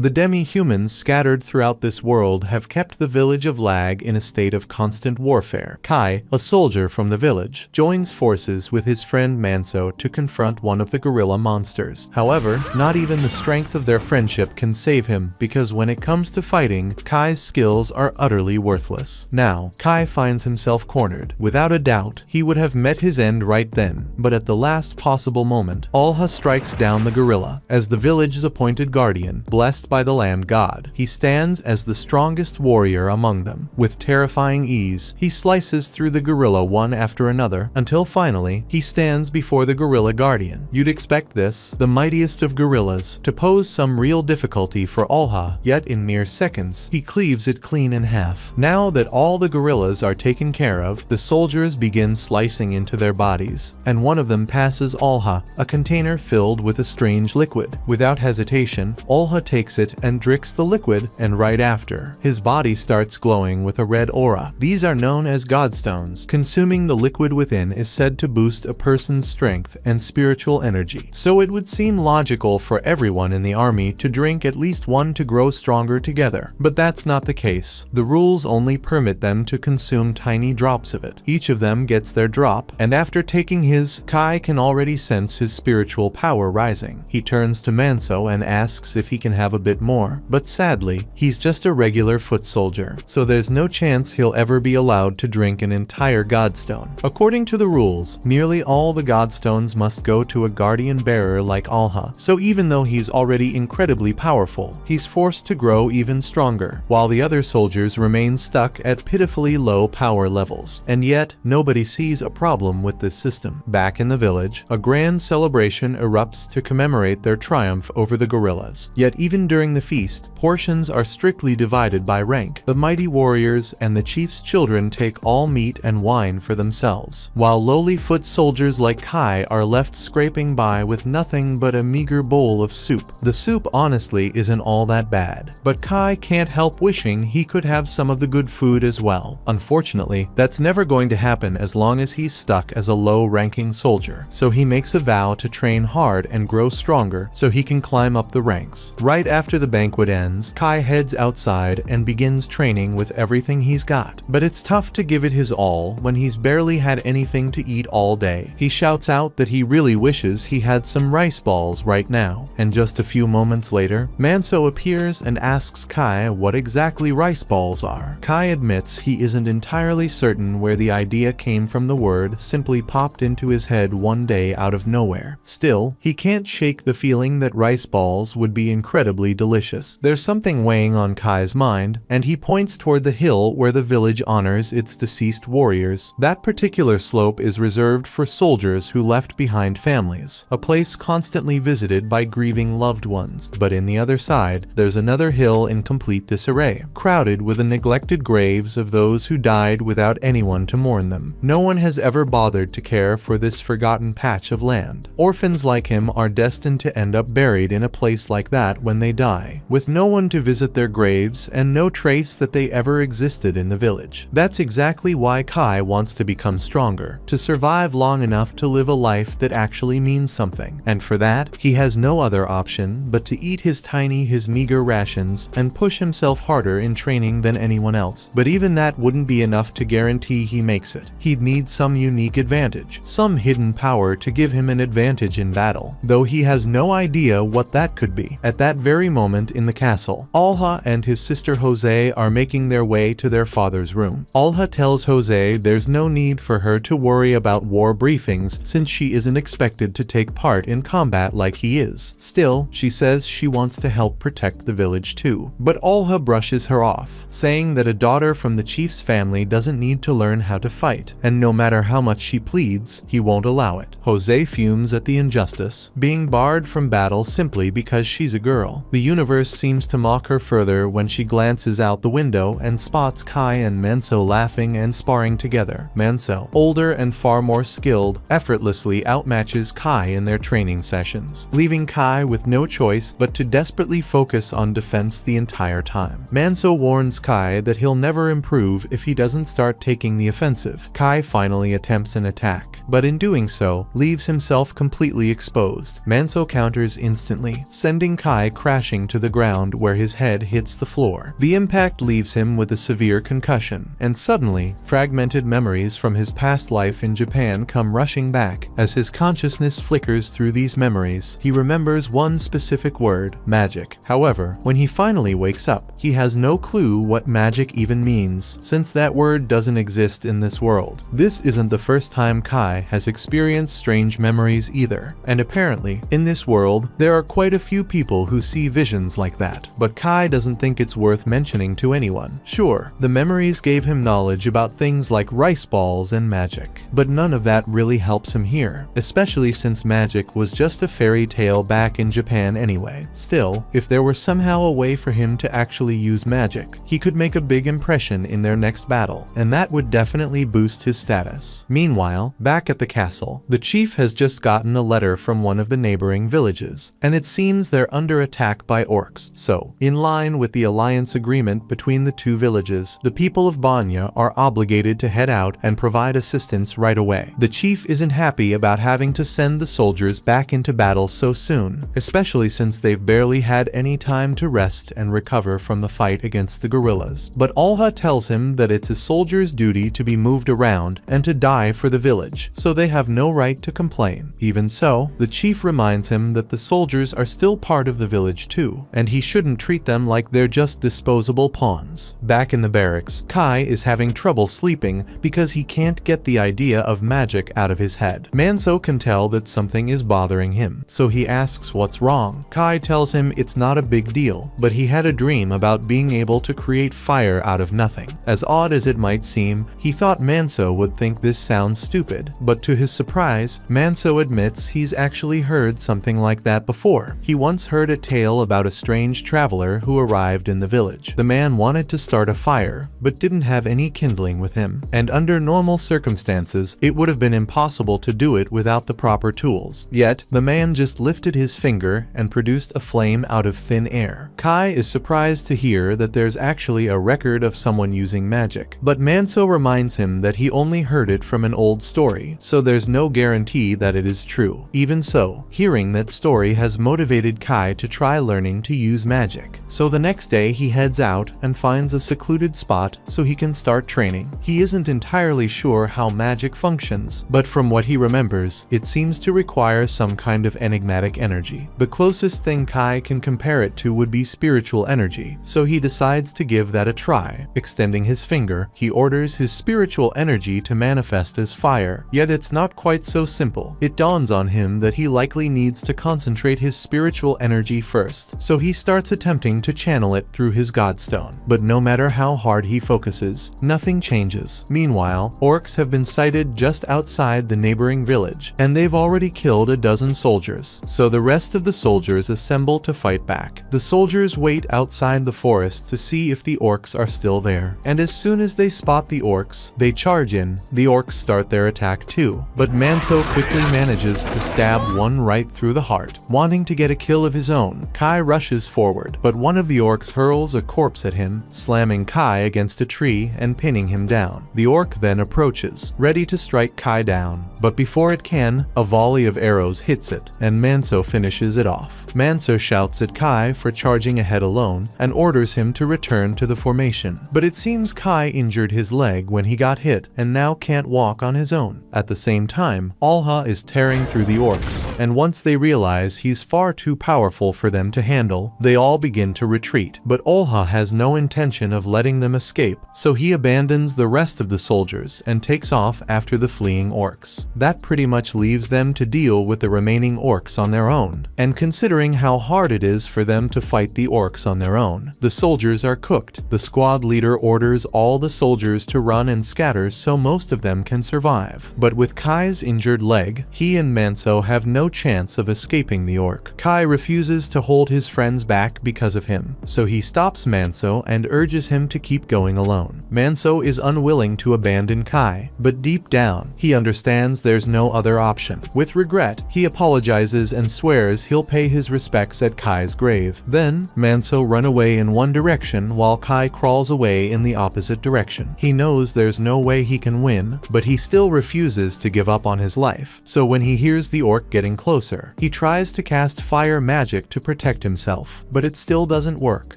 The demi-humans scattered throughout this world have kept the village of Lag in a state of constant warfare. Kai, a soldier from the village, joins forces with his friend Manso to confront one of the gorilla monsters. However, not even the strength of their friendship can save him, because when it comes to fighting, Kai's skills are utterly worthless. Now, Kai finds himself cornered. Without a doubt, he would have met his end right then, but at the last possible moment, Alha strikes down the gorilla. As the village's appointed guardian, blessed by the land god, he stands as the strongest warrior among them. With terrifying ease, he slices through the gorilla one after another, until finally, he stands before the gorilla guardian. You'd expect this, the mightiest of gorillas, to pose some real difficulty for Alha, yet in mere seconds, he cleaves it clean in half. Now that all the gorillas are taken care of, the soldiers begin slicing into their bodies, and one of them passes Alha a container filled with a strange liquid. Without hesitation, Alha takes it and drinks the liquid, and right after, his body starts glowing with a red aura. These are known as godstones. Consuming the liquid within is said to boost a person's strength and spiritual energy. So it would seem logical for everyone in the army to drink at least one to grow stronger together. But that's not the case. The rules only permit them to consume tiny drops of it. Each of them gets their drop, and after taking his, Kai can already sense his spiritual power rising. He turns to Manso and asks if he can have a bit more, but sadly, he's just a regular foot soldier, so there's no chance he'll ever be allowed to drink an entire godstone. According to the rules, nearly all the godstones must go to a guardian bearer like Alha, so even though he's already incredibly powerful, he's forced to grow even stronger, while the other soldiers remain stuck at pitifully low power levels. And yet, nobody sees a problem with this system. Back in the village, a grand celebration erupts to commemorate their triumph over the gorillas. Yet even during the feast, portions are strictly divided by rank. The mighty warriors and the chief's children take all meat and wine for themselves, while lowly foot soldiers like Kai are left scraping by with nothing but a meager bowl of soup. The soup honestly isn't all that bad, but Kai can't help wishing he could have some of the good food as well. Unfortunately, that's never going to happen as long as he's stuck as a low-ranking soldier, so he makes a vow to train hard and grow stronger so he can climb up the ranks. Right after the banquet ends, Kai heads outside and begins training with everything he's got. But it's tough to give it his all when he's barely had anything to eat all day. He shouts out that he really wishes he had some rice balls right now, and just a few moments later, Manso appears and asks Kai what exactly rice balls are. Kai admits he isn't entirely certain where the idea came from. The word simply popped into his head one day out of nowhere. Still, he can't shake the feeling that rice balls would be incredibly delicious. There's something weighing on Kai's mind, and he points toward the hill where the village honors its deceased warriors. That particular slope is reserved for soldiers who left behind families, a place constantly visited by grieving loved ones. But in the other side, there's another hill in complete disarray, crowded with the neglected graves of those who died without anyone to mourn them. No one has ever bothered to care for this forgotten patch of land. Orphans like him are destined to end up buried in a place like that when they die, with no one to visit their graves and no trace that they ever existed in the village. That's exactly why Kai wants to become stronger, to survive long enough to live a life that actually means something. And for that, he has no other option but to eat his meager rations and push himself harder in training than anyone else. But even that wouldn't be enough to guarantee he makes it. He'd need some unique advantage, some hidden power to give him an advantage in battle, though he has no idea what that could be. At that very moment in the castle, Alha and his sister Jose are making their way to their father's room. Alha tells Jose there's no need for her to worry about war briefings since she isn't expected to take part in combat like he is. Still, she says she wants to help protect the village too. But Alha brushes her off, saying that a daughter from the chief's family doesn't need to learn how to fight, and no matter how much she pleads, he won't allow it. Jose fumes at the injustice, being barred from battle simply because she's a girl. The universe seems to mock her further when she glances out the window and spots Kai and Manso laughing and sparring together. Manso, older and far more skilled, effortlessly outmatches Kai in their training sessions, leaving Kai with no choice but to desperately focus on defense the entire time. Manso warns Kai that he'll never improve if he doesn't start taking the offensive. Kai finally attempts an attack, but in doing so, leaves himself completely exposed. Manso counters instantly, sending Kai crashing crashing to the ground where his head hits the floor. The impact leaves him with a severe concussion, and suddenly, fragmented memories from his past life in Japan come rushing back. As his consciousness flickers through these memories, he remembers one specific word: magic. However, when he finally wakes up, he has no clue what magic even means, since that word doesn't exist in this world. This isn't the first time Kai has experienced strange memories either, and apparently, in this world, there are quite a few people who see visions like that, but Kai doesn't think it's worth mentioning to anyone. Sure, the memories gave him knowledge about things like rice balls and magic, but none of that really helps him here, especially since magic was just a fairy tale back in Japan anyway. Still, if there were somehow a way for him to actually use magic, he could make a big impression in their next battle, and that would definitely boost his status. Meanwhile, back at the castle, the chief has just gotten a letter from one of the neighboring villages, and it seems they're under attack by orcs. So, in line with the alliance agreement between the two villages, the people of Banya are obligated to head out and provide assistance right away. The chief isn't happy about having to send the soldiers back into battle so soon, especially since they've barely had any time to rest and recover from the fight against the guerrillas. But Olha tells him that it's a soldier's duty to be moved around and to die for the village, so they have no right to complain. Even so, the chief reminds him that the soldiers are still part of the village too, and he shouldn't treat them like they're just disposable pawns. Back in the barracks, Kai is having trouble sleeping because he can't get the idea of magic out of his head. Manso can tell that something is bothering him, so he asks what's wrong. Kai tells him it's not a big deal, but he had a dream about being able to create fire out of nothing. As odd as it might seem, he thought Manso would think this sounds stupid, but to his surprise, Manso admits he's actually heard something like that before. He once heard a tale about a strange traveler who arrived in the village. The man wanted to start a fire, but didn't have any kindling with him, and under normal circumstances, it would have been impossible to do it without the proper tools. Yet, the man just lifted his finger and produced a flame out of thin air. Kai is surprised to hear that there's actually a record of someone using magic, but Manso reminds him that he only heard it from an old story, so there's no guarantee that it is true. Even so, hearing that story has motivated Kai to try learning to use magic. So the next day he heads out and finds a secluded spot so he can start training. He isn't entirely sure how magic functions, but from what he remembers, it seems to require some kind of enigmatic energy. The closest thing Kai can compare it to would be spiritual energy, so he decides to give that a try. Extending his finger, he orders his spiritual energy to manifest as fire, yet it's not quite so simple. It dawns on him that he likely needs to concentrate his spiritual energy first, so he starts attempting to channel it through his godstone. But no matter how hard he focuses, nothing changes. Meanwhile, orcs have been sighted just outside the neighboring village, and they've already killed a dozen soldiers, so the rest of the soldiers assemble to fight back. The soldiers wait outside the forest to see if the orcs are still there, and as soon as they spot the orcs, they charge in. The orcs start their attack too, but Manso quickly manages to stab one right through the heart. Wanting to get a kill of his own, Kai rushes forward, but one of the orcs hurls a corpse at him, slamming Kai against a tree and pinning him down. The orc then approaches, ready to strike Kai down, but before it can, a volley of arrows hits it, and Manso finishes it off. Manso shouts at Kai for charging ahead alone and orders him to return to the formation, but it seems Kai injured his leg when he got hit and now can't walk on his own. At the same time, Olha is tearing through the orcs, and once they realize he's far too powerful for them to handle, they all begin to retreat. But Olha has no intention of letting them escape, so he abandons the rest of the soldiers and takes off after the fleeing orcs. That pretty much leaves them to deal with the remaining orcs on their own, and considering how hard it is for them to fight the orcs on their own, the soldiers are cooked. The squad leader orders all the soldiers to run and scatter so most of them can survive. But with Kai's injured leg, he and Manso have no chance of escaping the orc. Kai refuses to hold his friends back because of him, so he stops Manso and urges him to keep going alone. Manso is unwilling to abandon Kai, but deep down, he understands there's no other option. With regret, he apologizes and swears he'll pay his respects at Kai's grave. Then, Manso run away in one direction while Kai crawls away in the opposite direction. He knows there's no way he can win, but he still refuses to give up on his life. So when he hears the orc getting closer, he tries to cast fire magic to protect protect himself, but it still doesn't work.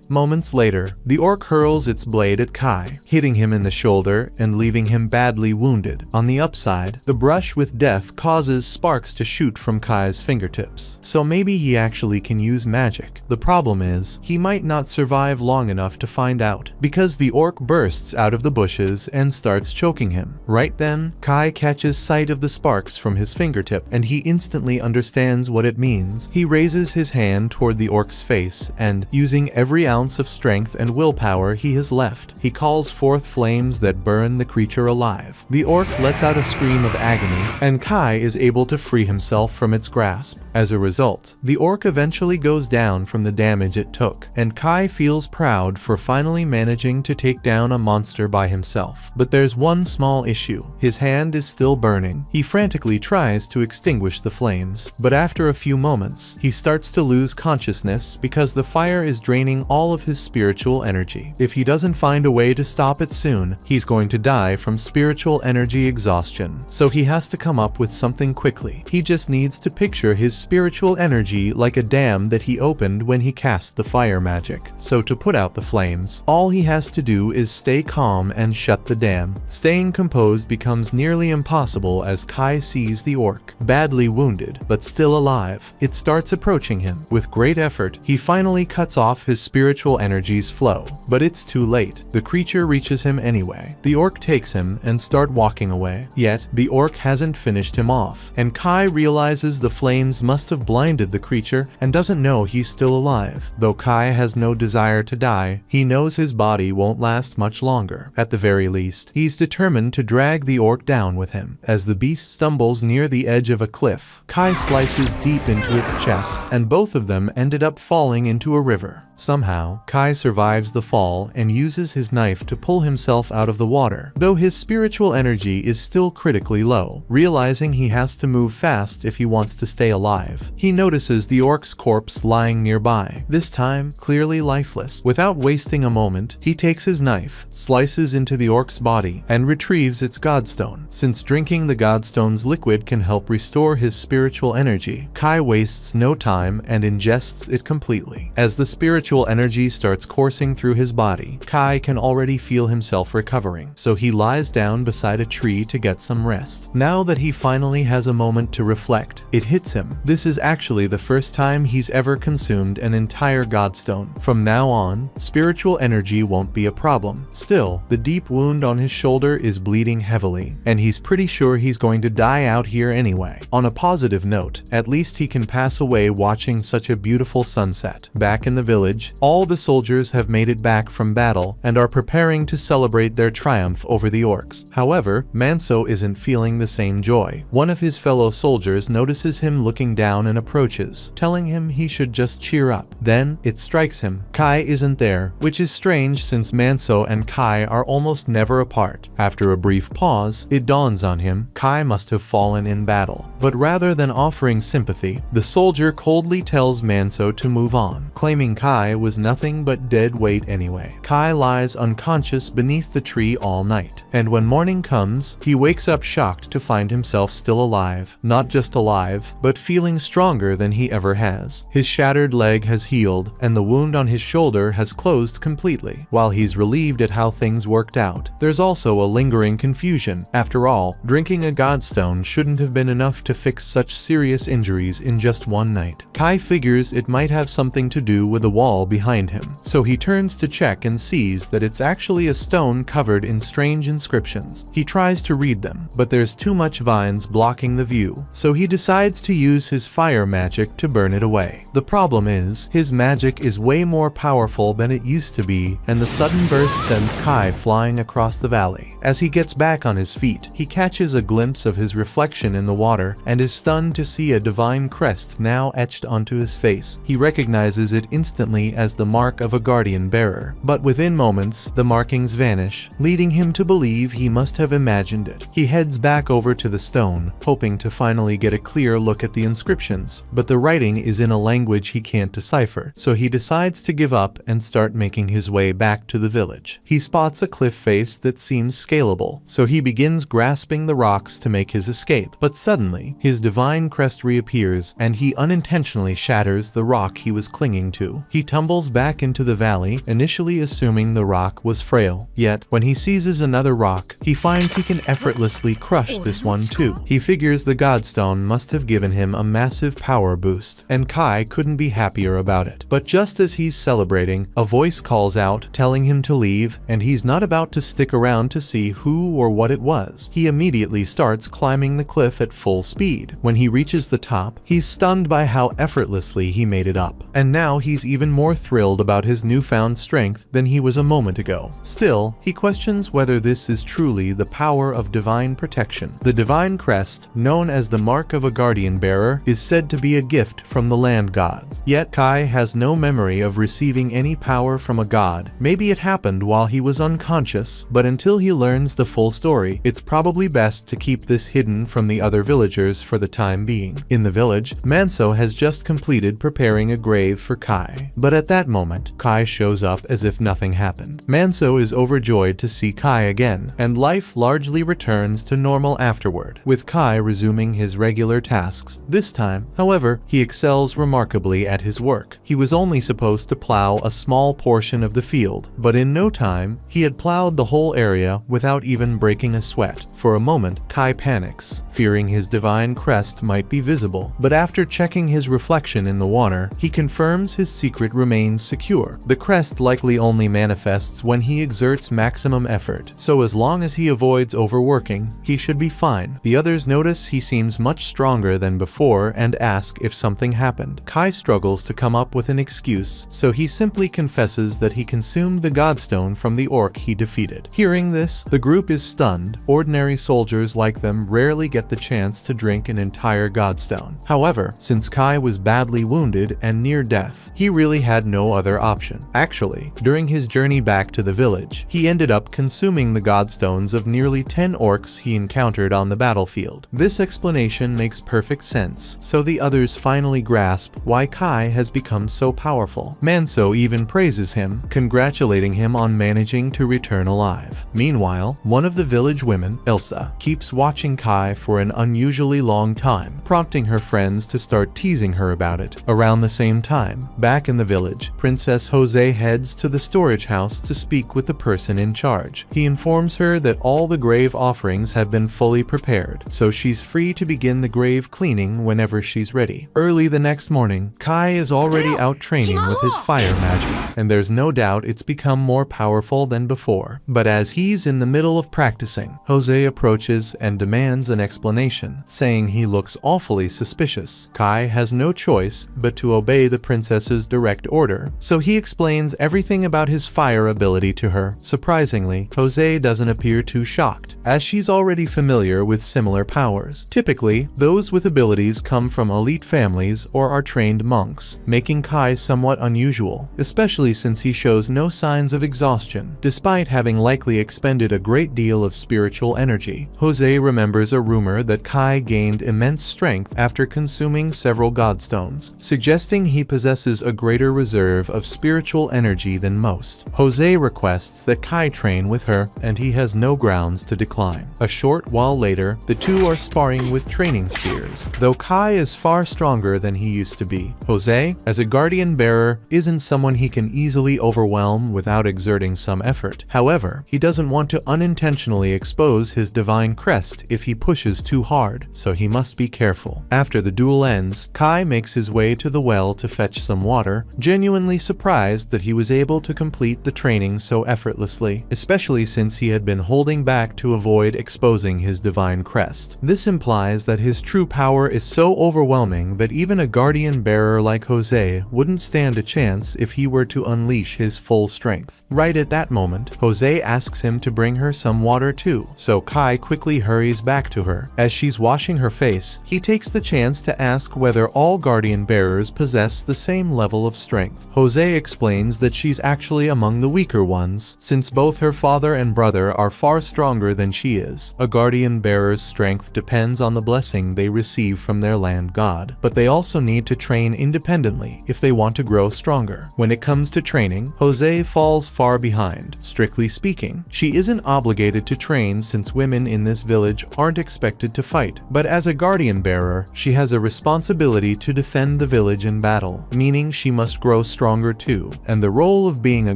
Moments later, the orc hurls its blade at Kai, hitting him in the shoulder and leaving him badly wounded. On the upside, the brush with death causes sparks to shoot from Kai's fingertips, so maybe he actually can use magic. The problem is, he might not survive long enough to find out, because the orc bursts out of the bushes and starts choking him. Right then, Kai catches sight of the sparks from his fingertip, and he instantly understands what it means. He raises his hand toward the orc's face, and, using every ounce of strength and willpower he has left, he calls forth flames that burn the creature alive. The orc lets out a scream of agony, and Kai is able to free himself from its grasp. As a result, the orc eventually goes down from the damage it took, and Kai feels proud for finally managing to take down a monster by himself. But there's one small issue. His hand is still burning. He frantically tries to extinguish the flames, but after a few moments, he starts to lose consciousness because the fire is draining all of his spiritual energy. If he doesn't find a way to stop it soon, he's going to die from spiritual energy exhaustion. So he has to come up with something quickly. He just needs to picture his spiritual energy like a dam that he opened when he cast the fire magic. So to put out the flames, all he has to do is stay calm and shut the dam. Staying composed becomes nearly impossible as Kai sees the orc, badly wounded, but still alive. It starts approaching him. With great effort, he finally cuts off his spiritual energy's flow. But it's too late. The creature reaches him anyway. The orc takes him and starts walking away. Yet, the orc hasn't finished him off, and Kai realizes the flames must have blinded the creature and doesn't know he's still alive. Though Kai has no desire to die, he knows his body won't last much longer. At the very least, he's determined to drag the orc down with him. As the beast stumbles near the edge of a cliff, Kai slices deep into its chest, and both of them ended up falling into a river. Somehow, Kai survives the fall and uses his knife to pull himself out of the water, though his spiritual energy is still critically low. Realizing he has to move fast if he wants to stay alive, he notices the orc's corpse lying nearby, this time clearly lifeless. Without wasting a moment, he takes his knife, slices into the orc's body, and retrieves its godstone. Since drinking the godstone's liquid can help restore his spiritual energy, Kai wastes no time and ingests it completely. As the spiritual energy starts coursing through his body, Kai can already feel himself recovering, so he lies down beside a tree to get some rest. Now that he finally has a moment to reflect, it hits him. This is actually the first time he's ever consumed an entire godstone. From now on, spiritual energy won't be a problem. Still, the deep wound on his shoulder is bleeding heavily, and he's pretty sure he's going to die out here anyway. On a positive note, at least he can pass away watching such a beautiful sunset. Back in the village, all the soldiers have made it back from battle and are preparing to celebrate their triumph over the orcs. However, Manso isn't feeling the same joy. One of his fellow soldiers notices him looking down and approaches, telling him he should just cheer up. Then, it strikes him. Kai isn't there, which is strange since Manso and Kai are almost never apart. After a brief pause, it dawns on him Kai must have fallen in battle. But rather than offering sympathy, the soldier coldly tells Manso to move on, claiming Kai was nothing but dead weight anyway. Kai lies unconscious beneath the tree all night, and when morning comes, he wakes up shocked to find himself still alive. Not just alive, but feeling stronger than he ever has. His shattered leg has healed, and the wound on his shoulder has closed completely. While he's relieved at how things worked out, there's also a lingering confusion. After all, drinking a godstone shouldn't have been enough to fix such serious injuries in just one night. Kai figures it might have something to do with the wall behind him, so he turns to check and sees that it's actually a stone covered in strange inscriptions. He tries to read them, but there's too much vines blocking the view, so he decides to use his fire magic to burn it away. The problem is, his magic is way more powerful than it used to be, and the sudden burst sends Kai flying across the valley. As he gets back on his feet, he catches a glimpse of his reflection in the water and is stunned to see a divine crest now etched onto his face. He recognizes it instantly only as the mark of a guardian bearer. But within moments, the markings vanish, leading him to believe he must have imagined it. He heads back over to the stone, hoping to finally get a clear look at the inscriptions, but the writing is in a language he can't decipher, so he decides to give up and start making his way back to the village. He spots a cliff face that seems scalable, so he begins grasping the rocks to make his escape. But suddenly, his divine crest reappears, and he unintentionally shatters the rock he was clinging to. He tumbles back into the valley, initially assuming the rock was frail. Yet, when he seizes another rock, he finds he can effortlessly crush this one too. He figures the Godstone must have given him a massive power boost, and Kai couldn't be happier about it. But just as he's celebrating, a voice calls out, telling him to leave, and he's not about to stick around to see who or what it was. He immediately starts climbing the cliff at full speed. When he reaches the top, he's stunned by how effortlessly he made it up. And now he's even more thrilled about his newfound strength than he was a moment ago. Still, he questions whether this is truly the power of divine protection. The divine crest, known as the mark of a guardian bearer, is said to be a gift from the land gods. Yet Kai has no memory of receiving any power from a god. Maybe it happened while he was unconscious, but until he learns the full story, it's probably best to keep this hidden from the other villagers for the time being. In the village, Manso has just completed preparing a grave for Kai. But at that moment, Kai shows up as if nothing happened. Manso is overjoyed to see Kai again, and life largely returns to normal afterward, with Kai resuming his regular tasks. This time, however, he excels remarkably at his work. He was only supposed to plow a small portion of the field, but in no time, he had plowed the whole area without even breaking a sweat. For a moment, Kai panics, fearing his divine crest might be visible, but after checking his reflection in the water, he confirms his secret remains secure. The crest likely only manifests when he exerts maximum effort, so as long as he avoids overworking, he should be fine. The others notice he seems much stronger than before and ask if something happened. Kai struggles to come up with an excuse, so he simply confesses that he consumed the Godstone from the orc he defeated. Hearing this, the group is stunned. Ordinary soldiers like them rarely get the chance to drink an entire Godstone. However, since Kai was badly wounded and near death, he really had no other option. Actually, during his journey back to the village, he ended up consuming the Godstones of nearly 10 orcs he encountered on the battlefield. This explanation makes perfect sense, so the others finally grasp why Kai has become so powerful. Manso even praises him, congratulating him on managing to return alive. Meanwhile, one of the village women, Elsa, keeps watching Kai for an unusually long time, prompting her friends to start teasing her about it. Around the same time, back in the village, Princess Jose heads to the storage house to speak with the person in charge. He informs her that all the grave offerings have been fully prepared, so she's free to begin the grave cleaning whenever she's ready. Early the next morning, Kai is already out training with his fire magic, and there's no doubt it's become more powerful than before. But as he's in the middle of practicing, Jose approaches and demands an explanation, saying he looks awfully suspicious. Kai has no choice but to obey the princess's direct order, so he explains everything about his fire ability to her. Surprisingly, Jose doesn't appear too shocked, as she's already familiar with similar powers. Typically, those with abilities come from elite families or are trained monks, making Kai somewhat unusual, especially since he shows no signs of exhaustion, despite having likely expended a great deal of spiritual energy. Jose remembers a rumor that Kai gained immense strength after consuming several Godstones, suggesting he possesses a greater reserve of spiritual energy than most. Jose requests that Kai train with her, and he has no grounds to decline. A short while later, the two are sparring with training spears, though Kai is far stronger than he used to be. Jose, as a guardian bearer, isn't someone he can easily overwhelm without exerting some effort. However, he doesn't want to unintentionally expose his divine crest if he pushes too hard, so he must be careful. After the duel ends, Kai makes his way to the well to fetch some water, genuinely surprised that he was able to complete the training so effortlessly, especially since he had been holding back to avoid exposing his divine crest. This implies that his true power is so overwhelming that even a guardian bearer like Jose wouldn't stand a chance if he were to unleash his full strength. Right at that moment, Jose asks him to bring her some water too, so Kai quickly hurries back to her. As she's washing her face, he takes the chance to ask whether all guardian bearers possess the same level of strength. strength. Jose explains that she's actually among the weaker ones, since both her father and brother are far stronger than she is. A guardian bearer's strength depends on the blessing they receive from their land god, but they also need to train independently if they want to grow stronger. When it comes to training, Jose falls far behind. Strictly speaking, she isn't obligated to train since women in this village aren't expected to fight, but as a guardian bearer, she has a responsibility to defend the village in battle, meaning she must grow stronger too. And the role of being a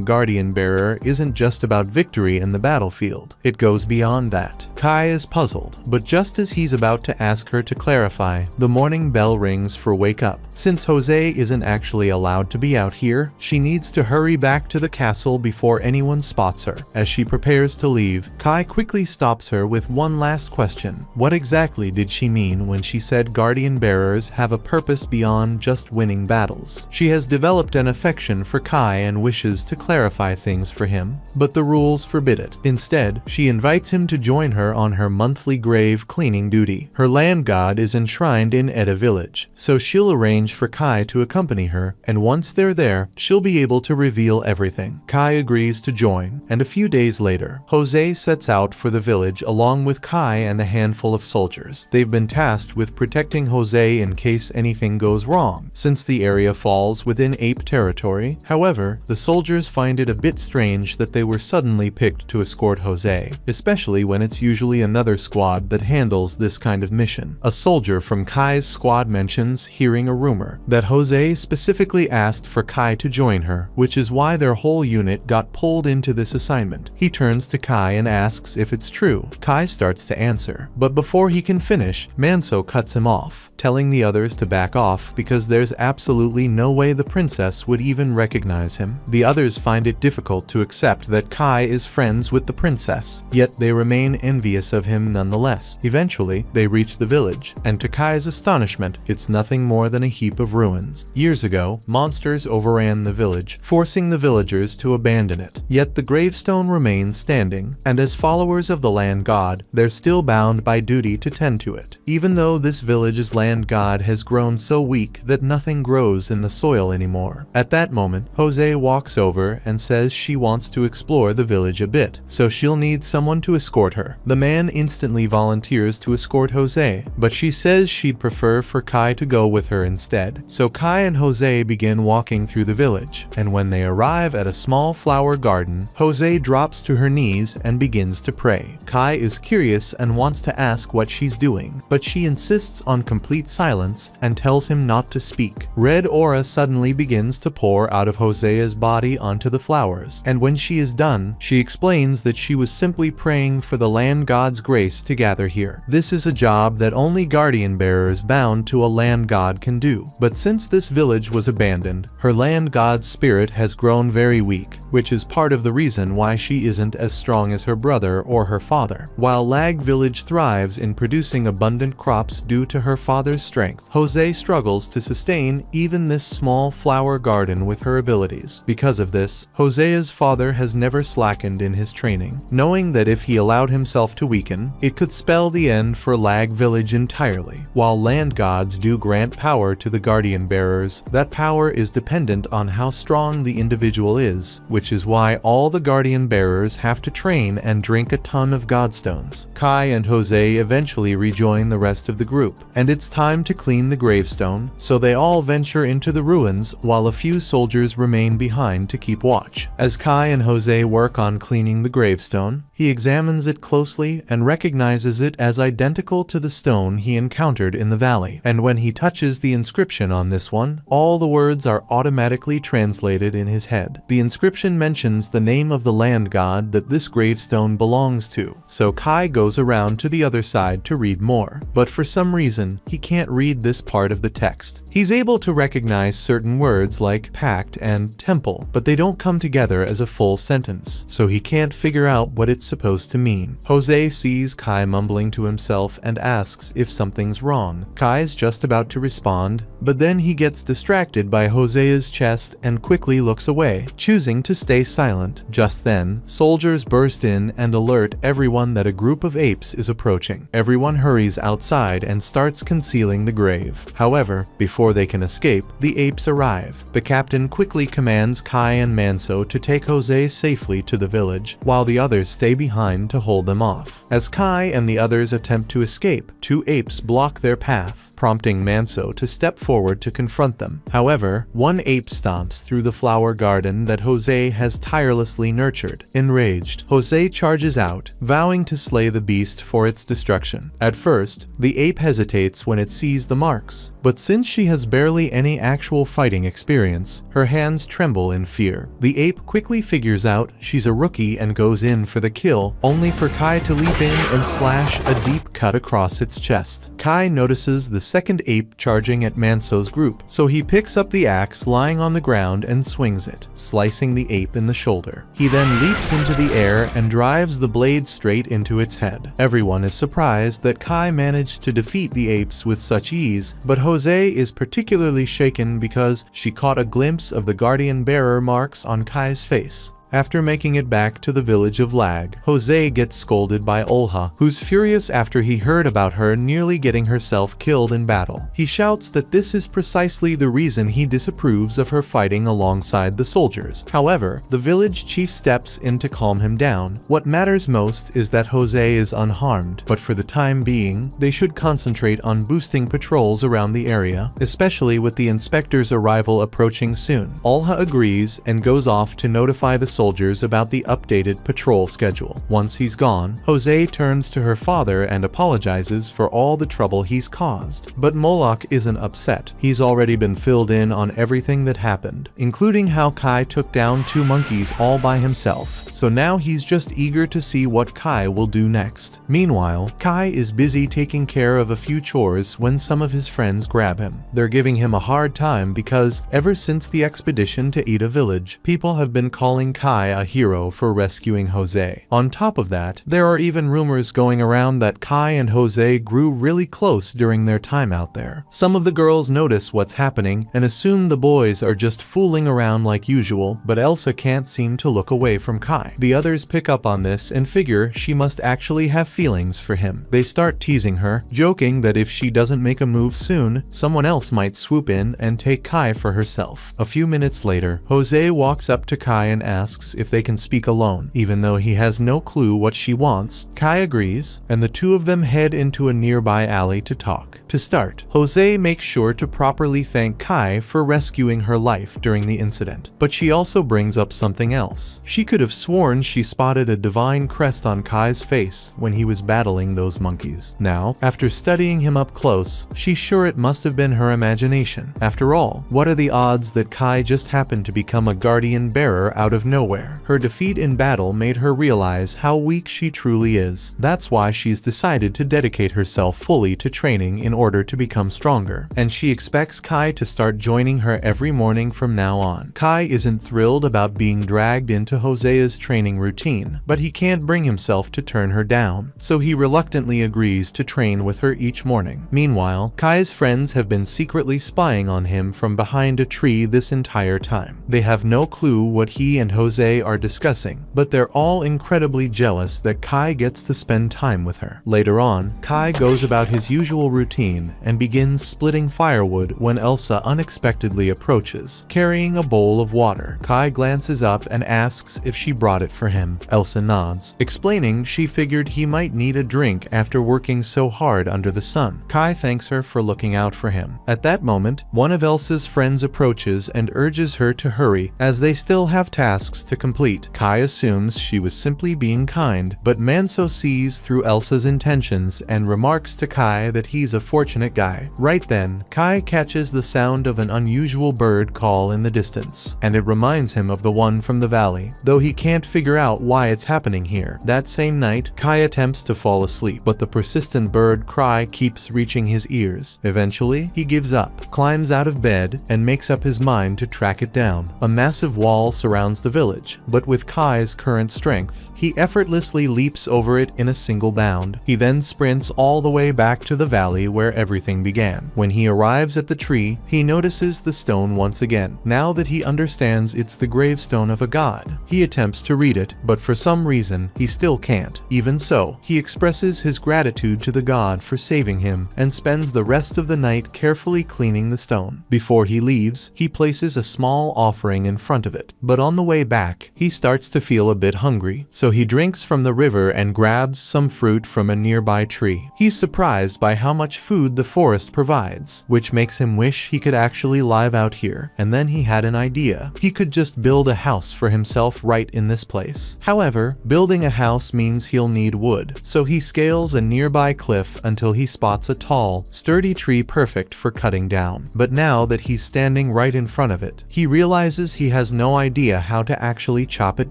guardian bearer isn't just about victory in the battlefield. It goes beyond that. Kai is puzzled, but just as he's about to ask her to clarify, the morning bell rings for wake up. Since Jose isn't actually allowed to be out here, she needs to hurry back to the castle before anyone spots her. As she prepares to leave, Kai quickly stops her with one last question. What exactly did she mean when she said guardian bearers have a purpose beyond just winning battles? She has developed an affection for Kai and wishes to clarify things for him, but the rules forbid it. Instead, she invites him to join her on her monthly grave cleaning duty. Her land god is enshrined in Eda village, so she'll arrange for Kai to accompany her, and once they're there, she'll be able to reveal everything. Kai agrees to join, and a few days later, Jose sets out for the village along with Kai and a handful of soldiers. They've been tasked with protecting Jose in case anything goes wrong, since the area falls within ape territory. However, the soldiers find it a bit strange that they were suddenly picked to escort Jose, especially when it's usually another squad that handles this kind of mission. A soldier from Kai's squad mentions hearing a rumor that Jose specifically asked for Kai to join her, which is why their whole unit got pulled into this assignment. He turns to Kai and asks if it's true. Kai starts to answer, but before he can finish, Manso cuts him off, telling the others to back off because there's absolutely no way the princess would even recognize him. The others find it difficult to accept that Kai is friends with the princess, yet they remain envious of him nonetheless. Eventually, they reach the village, and to Kai's astonishment, it's nothing more than a heap of ruins. Years ago, monsters overran the village, forcing the villagers to abandon it. Yet the gravestone remains standing, and as followers of the land god, they're still bound by duty to tend to it. Even though this village's land god has grown so weak that nothing grows in the soil anymore. At that moment, Jose walks over and says she wants to explore the village a bit, so she'll need someone to escort her. The man instantly volunteers to escort Jose, but she says she'd prefer for Kai to go with her instead. So Kai and Jose begin walking through the village, and when they arrive at a small flower garden, Jose drops to her knees and begins to pray. Kai is curious and wants to ask what she's doing, but she insists on complete silence and tells him not to speak. Red aura suddenly begins to pour out of Jose's body onto the flowers, and when she is done, she explains that she was simply praying for the land god's grace to gather here. This is a job that only guardian bearers bound to a land god can do, but since this village was abandoned, her land god's spirit has grown very weak, which is part of the reason why she isn't as strong as her brother or her father. While Lag Village thrives in producing abundant crops due to her father's strength, Jose struggles to sustain even this small flower garden with her abilities. Because of this, Jose's father has never slackened in his training, knowing that if he allowed himself to weaken, it could spell the end for Lag Village entirely. While land gods do grant power to the guardian bearers, that power is dependent on how strong the individual is, which is why all the guardian bearers have to train and drink a ton of godstones. Kai and Jose eventually rejoin the rest of the group, and it's time to clean the gravestone, so they all venture into the ruins while a few soldiers remain behind to keep watch. As Kai and Jose work on cleaning the gravestone, he examines it closely and recognizes it as identical to the stone he encountered in the valley. And when he touches the inscription on this one, all the words are automatically translated in his head. The inscription mentions the name of the land god that this gravestone belongs to, so Kai goes around to the other side to read more. But for some reason, he can't read this part of the text. He's able to recognize certain words like pact and temple, but they don't come together as a full sentence, so he can't figure out what it's supposed to mean. Jose sees Kai mumbling to himself and asks if something's wrong. Kai's just about to respond, but then he gets distracted by Jose's chest and quickly looks away, choosing to stay silent. Just then, soldiers burst in and alert everyone that a group of apes is approaching. Everyone hurries outside and starts concealing the grave. However, before they can escape, the apes arrive. The captain quickly commands Kai and Manso to take Jose safely to the village, while the others stay behind to hold them off. As Kai and the others attempt to escape, two apes block their path, prompting Manso to step forward to confront them. However, one ape stomps through the flower garden that Jose has tirelessly nurtured. Enraged, Jose charges out, vowing to slay the beast for its destruction. At first, the ape hesitates when it sees the marks, but since she has barely any actual fighting experience, her hands tremble in fear. The ape quickly figures out she's a rookie and goes in for the kill, only for Kai to leap in and slash a deep cut across its chest. Kai notices the second ape charging at Manso's group, so he picks up the axe lying on the ground and swings it, slicing the ape in the shoulder. He then leaps into the air and drives the blade straight into its head. Everyone is surprised that Kai managed to defeat the apes with such ease, but Jose is particularly shaken because she caught a glimpse of the guardian bearer marks on Kai's face. After making it back to the village of Lag, Jose gets scolded by Olha, who's furious after he heard about her nearly getting herself killed in battle. He shouts that this is precisely the reason he disapproves of her fighting alongside the soldiers. However, the village chief steps in to calm him down. What matters most is that Jose is unharmed, but for the time being, they should concentrate on boosting patrols around the area, especially with the inspector's arrival approaching soon. Olha agrees and goes off to notify the soldiers about the updated patrol schedule. Once he's gone, Jose turns to her father and apologizes for all the trouble he's caused. But Moloch isn't upset. He's already been filled in on everything that happened, including how Kai took down two monkeys all by himself. So now he's just eager to see what Kai will do next. Meanwhile, Kai is busy taking care of a few chores when some of his friends grab him. They're giving him a hard time because ever since the expedition to Ida village, people have been calling Kai a hero for rescuing Jose. On top of that, there are even rumors going around that Kai and Jose grew really close during their time out there. Some of the girls notice what's happening and assume the boys are just fooling around like usual, but Elsa can't seem to look away from Kai. The others pick up on this and figure she must actually have feelings for him. They start teasing her, joking that if she doesn't make a move soon, someone else might swoop in and take Kai for herself. A few minutes later, Jose walks up to Kai and asks if they can speak alone. Even though he has no clue what she wants, Kai agrees, and the two of them head into a nearby alley to talk. To start, Jose makes sure to properly thank Kai for rescuing her life during the incident, but she also brings up something else. She could have sworn she spotted a divine crest on Kai's face when he was battling those monkeys. Now, after studying him up close, she's sure it must have been her imagination. After all, what are the odds that Kai just happened to become a guardian bearer out of nowhere? Her defeat in battle made her realize how weak she truly is. That's why she's decided to dedicate herself fully to training in order to become stronger, and she expects Kai to start joining her every morning from now on. Kai isn't thrilled about being dragged into Jose's training routine, but he can't bring himself to turn her down, so he reluctantly agrees to train with her each morning. Meanwhile, Kai's friends have been secretly spying on him from behind a tree this entire time. They have no clue what he and Jose are discussing, but they're all incredibly jealous that Kai gets to spend time with her. Later on, Kai goes about his usual routine and begins splitting firewood when Elsa unexpectedly approaches, carrying a bowl of water. Kai glances up and asks if she brought it for him. Elsa nods, explaining she figured he might need a drink after working so hard under the sun. Kai thanks her for looking out for him. At that moment, one of Elsa's friends approaches and urges her to hurry, as they still have tasks to complete. Kai assumes she was simply being kind, but Manso sees through Elsa's intentions and remarks to Kai that he's a fortunate guy. Right then, Kai catches the sound of an unusual bird call in the distance, and it reminds him of the one from the valley, though he can't figure out why it's happening here. That same night, Kai attempts to fall asleep, but the persistent bird cry keeps reaching his ears. Eventually, he gives up, climbs out of bed, and makes up his mind to track it down. A massive wall surrounds the village, village, but with Kai's current strength, he effortlessly leaps over it in a single bound. He then sprints all the way back to the valley where everything began. When he arrives at the tree, he notices the stone once again. Now that he understands it's the gravestone of a god, he attempts to read it, but for some reason, he still can't. Even so, he expresses his gratitude to the god for saving him and spends the rest of the night carefully cleaning the stone. Before he leaves, he places a small offering in front of it, but on the way back, he starts to feel a bit hungry, so he drinks from the river and grabs some fruit from a nearby tree. He's surprised by how much food the forest provides, which makes him wish he could actually live out here, and then he had an idea. He could just build a house for himself right in this place. However, building a house means he'll need wood, so he scales a nearby cliff until he spots a tall, sturdy tree perfect for cutting down. But now that he's standing right in front of it, he realizes he has no idea how to actually chop it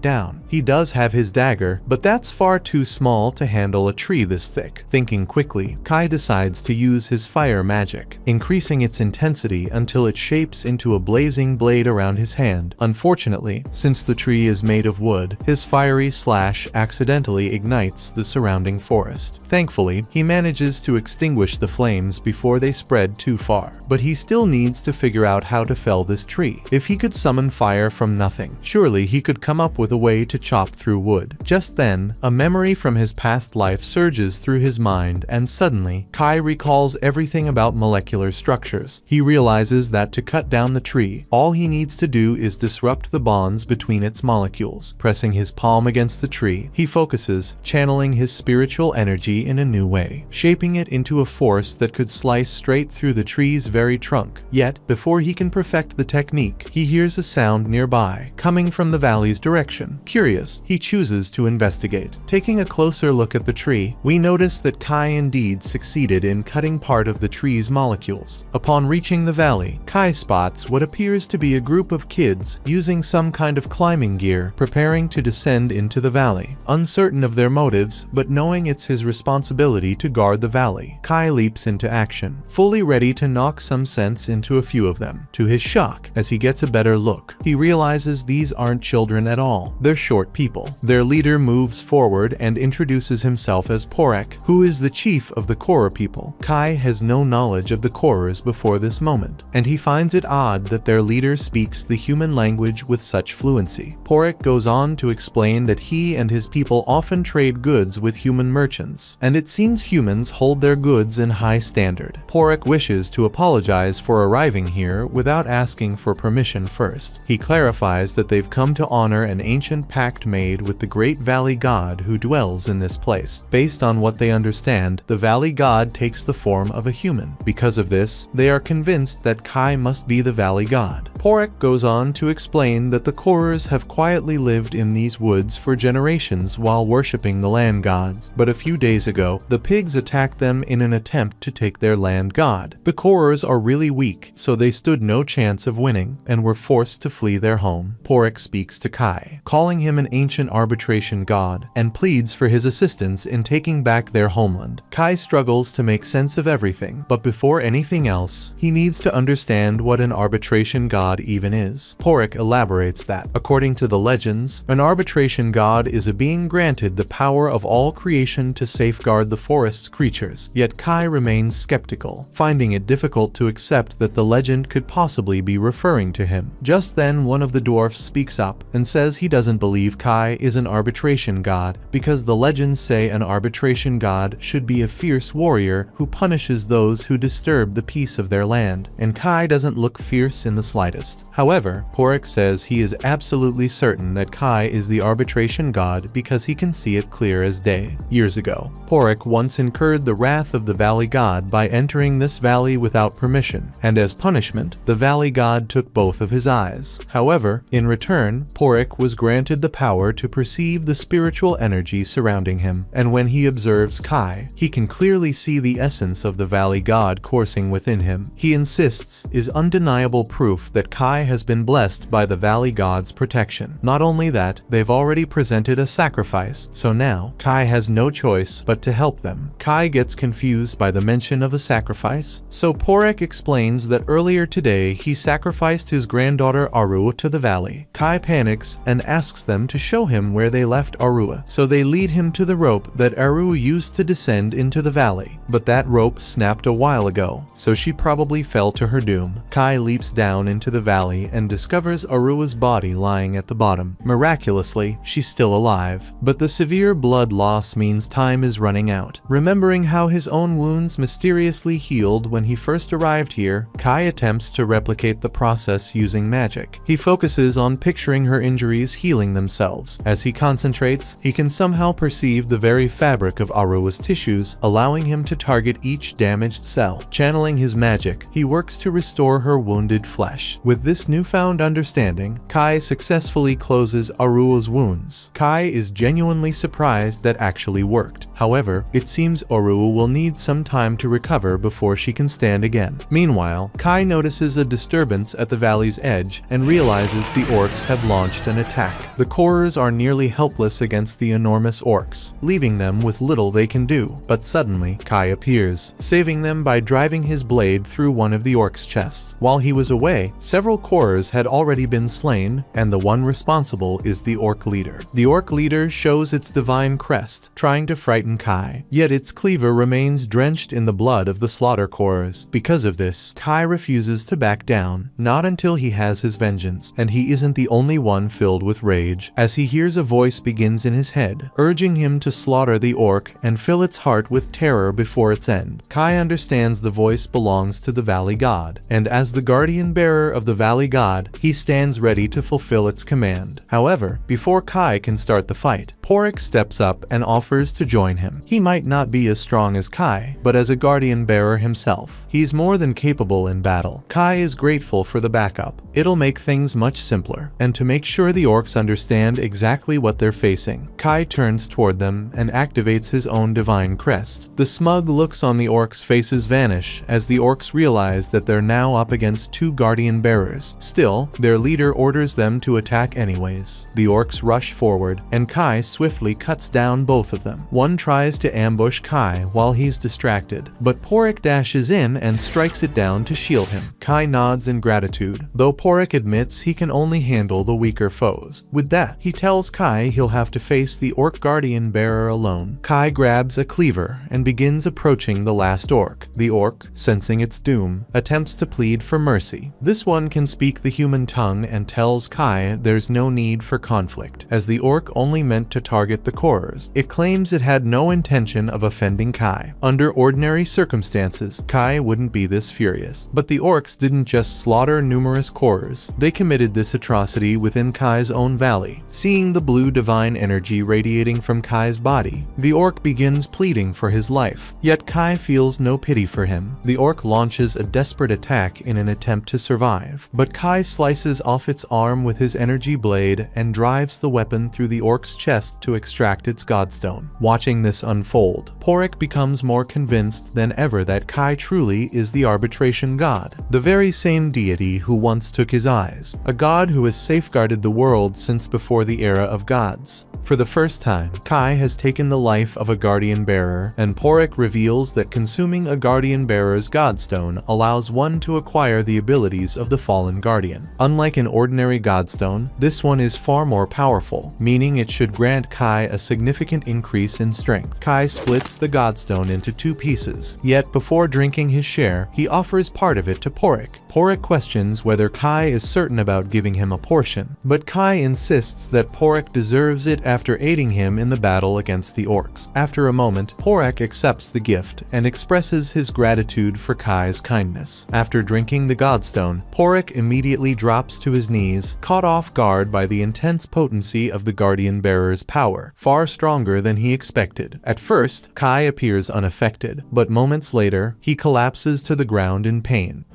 down. He does have his dagger, but that's far too small to handle a tree this thick. Thinking quickly, Kai decides to use his fire magic, increasing its intensity until it shapes into a blazing blade around his hand. Unfortunately, since the tree is made of wood, his fiery slash accidentally ignites the surrounding forest. Thankfully, he manages to extinguish the flames before they spread too far, but he still needs to figure out how to fell this tree. If he could summon fire from nothing, surely he could come up with a way to chop through wood. Just then, a memory from his past life surges through his mind, and suddenly, Kai recalls everything about molecular structures. He realizes that to cut down the tree, all he needs to do is disrupt the bonds between its molecules. Pressing his palm against the tree, he focuses, channeling his spiritual energy in a new way, shaping it into a force that could slice straight through the tree's very trunk. Yet, before he can perfect the technique, he hears a sound nearby, coming from the valley's direction. Curious, he chooses to investigate. Taking a closer look at the tree, we notice that Kai indeed succeeded in cutting part of the tree's molecules. Upon reaching the valley, Kai spots what appears to be a group of kids using some kind of climbing gear, preparing to descend into the valley. Uncertain of their motives, but knowing it's his responsibility to guard the valley, Kai leaps into action, fully ready to knock some sense into a few of them. To his shock, as he gets a better look, he realizes these aren't children at all. They're short people. Their leader moves forward and introduces himself as Porek, who is the chief of the Kora people. Kai has no knowledge of the Koras before this moment, and he finds it odd that their leader speaks the human language with such fluency. Porek goes on to explain that he and his people often trade goods with human merchants, and it seems humans hold their goods in high standard. Porek wishes to apologize for arriving here without asking for permission first. He clarifies that they've come to honor an ancient pact made with the great valley god who dwells in this place. Based on what they understand, the valley god takes the form of a human. Because of this, they are convinced that Kai must be the valley god. Porek goes on to explain that the Koras have quietly lived in these woods for generations while worshipping the land gods, but a few days ago, the pigs attacked them in an attempt to take their land god. The Koras are really weak, so they stood no chance of winning and were forced to flee their home. Porek speaks to Kai, calling him an ancient arbitration god, and pleads for his assistance in taking back their homeland. Kai struggles to make sense of everything, but before anything else, he needs to understand what an arbitration god even is. Porek elaborates that, according to the legends, an arbitration god is a being granted the power of all creation to safeguard the forest's creatures. Yet Kai remains skeptical, finding it difficult to accept that the legend could possibly be referring to him. Just then, one of the dwarfs speaks up and says he doesn't believe Kai is an arbitration god because the legends say an arbitration god should be a fierce warrior who punishes those who disturb the peace of their land, and Kai doesn't look fierce in the slightest. However, Porek says he is absolutely certain that Kai is the arbitration god because he can see it clear as day. Years ago, Porek once incurred the wrath of the valley god by entering this valley without permission, and as punishment, the valley god took both of his eyes. However, in return, Porek was granted the power to perceive the spiritual energy surrounding him, and when he observes Kai, he can clearly see the essence of the valley god coursing within him. He insists is undeniable proof that that Kai has been blessed by the Valley God's protection. Not only that, they've already presented a sacrifice, so now Kai has no choice but to help them. Kai gets confused by the mention of a sacrifice, so Porek explains that earlier today he sacrificed his granddaughter Arua to the valley. Kai panics and asks them to show him where they left Arua, so they lead him to the rope that Arua used to descend into the valley. But that rope snapped a while ago, so she probably fell to her doom. Kai leaps down into the valley and discovers Arua's body lying at the bottom. Miraculously, she's still alive, but the severe blood loss means time is running out. Remembering how his own wounds mysteriously healed when he first arrived here, Kai attempts to replicate the process using magic. He focuses on picturing her injuries healing themselves. As he concentrates, he can somehow perceive the very fabric of Arua's tissues, allowing him to target each damaged cell. Channeling his magic, he works to restore her wounded flesh. With this newfound understanding, Kai successfully closes Arua's wounds. Kai is genuinely surprised that actually worked. However, it seems Arua will need some time to recover before she can stand again. Meanwhile, Kai notices a disturbance at the valley's edge and realizes the orcs have launched an attack. The Korers are nearly helpless against the enormous orcs, leaving them with little they can do. But suddenly, Kai appears, saving them by driving his blade through one of the orcs' chests. While he was away, several Korers had already been slain, and the one responsible is the orc leader. The orc leader shows its divine crest, trying to frighten Kai, yet its cleaver remains drenched in the blood of the slaughter Korers. Because of this, Kai refuses to back down, not until he has his vengeance, and he isn't the only one filled with rage, as he hears a voice begins in his head, urging him to slaughter the orc and fill its heart with terror before its end. Kai understands the voice belongs to the Valley God, and as the guardian bearer of the Valley God, he stands ready to fulfill its command. However, before Kai can start the fight, Porek steps up and offers to join him. He might not be as strong as Kai, but as a guardian bearer himself, he's more than capable in battle. Kai is grateful for the backup. It'll make things much simpler. And to make sure the orcs understand exactly what they're facing, Kai turns toward them and activates his own divine crest. The smug looks on the orcs' faces vanish as the orcs realize that they're now up against two guardian bearers. Still, their leader orders them to attack anyways. The orcs rush forward, and Kai swiftly cuts down both of them. One tries to ambush Kai while he's distracted, but Porek dashes in and strikes it down to shield him. Kai nods in gratitude, though Porek admits he can only handle the weaker foes. With that, he tells Kai he'll have to face the orc guardian bearer alone. Kai grabs a cleaver and begins approaching the last orc. The orc, sensing its doom, attempts to plead for mercy. This one can speak the human tongue and tells Kai there's no need for conflict, as the orc only meant to target the Korers. It claims it had no intention of offending Kai. Under ordinary circumstances, Kai wouldn't be this furious. But the orcs didn't just slaughter numerous Korers, they committed this atrocity within Kai's own valley. Seeing the blue divine energy radiating from Kai's body, the orc begins pleading for his life. Yet Kai feels no pity for him. The orc launches a desperate attack in an attempt to survive, but Kai slices off its arm with his energy blade and drives the weapon through the orc's chest to extract its godstone. Watching this unfold, Porek becomes more convinced than ever that Kai truly is the arbitration god, the very same deity who once took his eyes, a god who has safeguarded the world since before the era of gods. For the first time, Kai has taken the life of a guardian bearer, and Porek reveals that consuming a guardian bearer's godstone allows one to acquire the abilities of the fallen guardian. Unlike an ordinary godstone, this one is far more powerful, meaning it should grant Kai a significant increase in strength. Kai splits the godstone into two pieces, yet before drinking his share, he offers part of it to Porek. Porek questions whether Kai is certain about giving him a portion, but Kai insists that Porek deserves it after aiding him in the battle against the orcs. After a moment, Porek accepts the gift and expresses his gratitude for Kai's kindness. After drinking the godstone, Porek immediately drops to his knees, caught off guard by the intense potency of the guardian bearer's power, far stronger than he expected. At first, Kai appears unaffected, but moments later, he collapses to the ground in pain.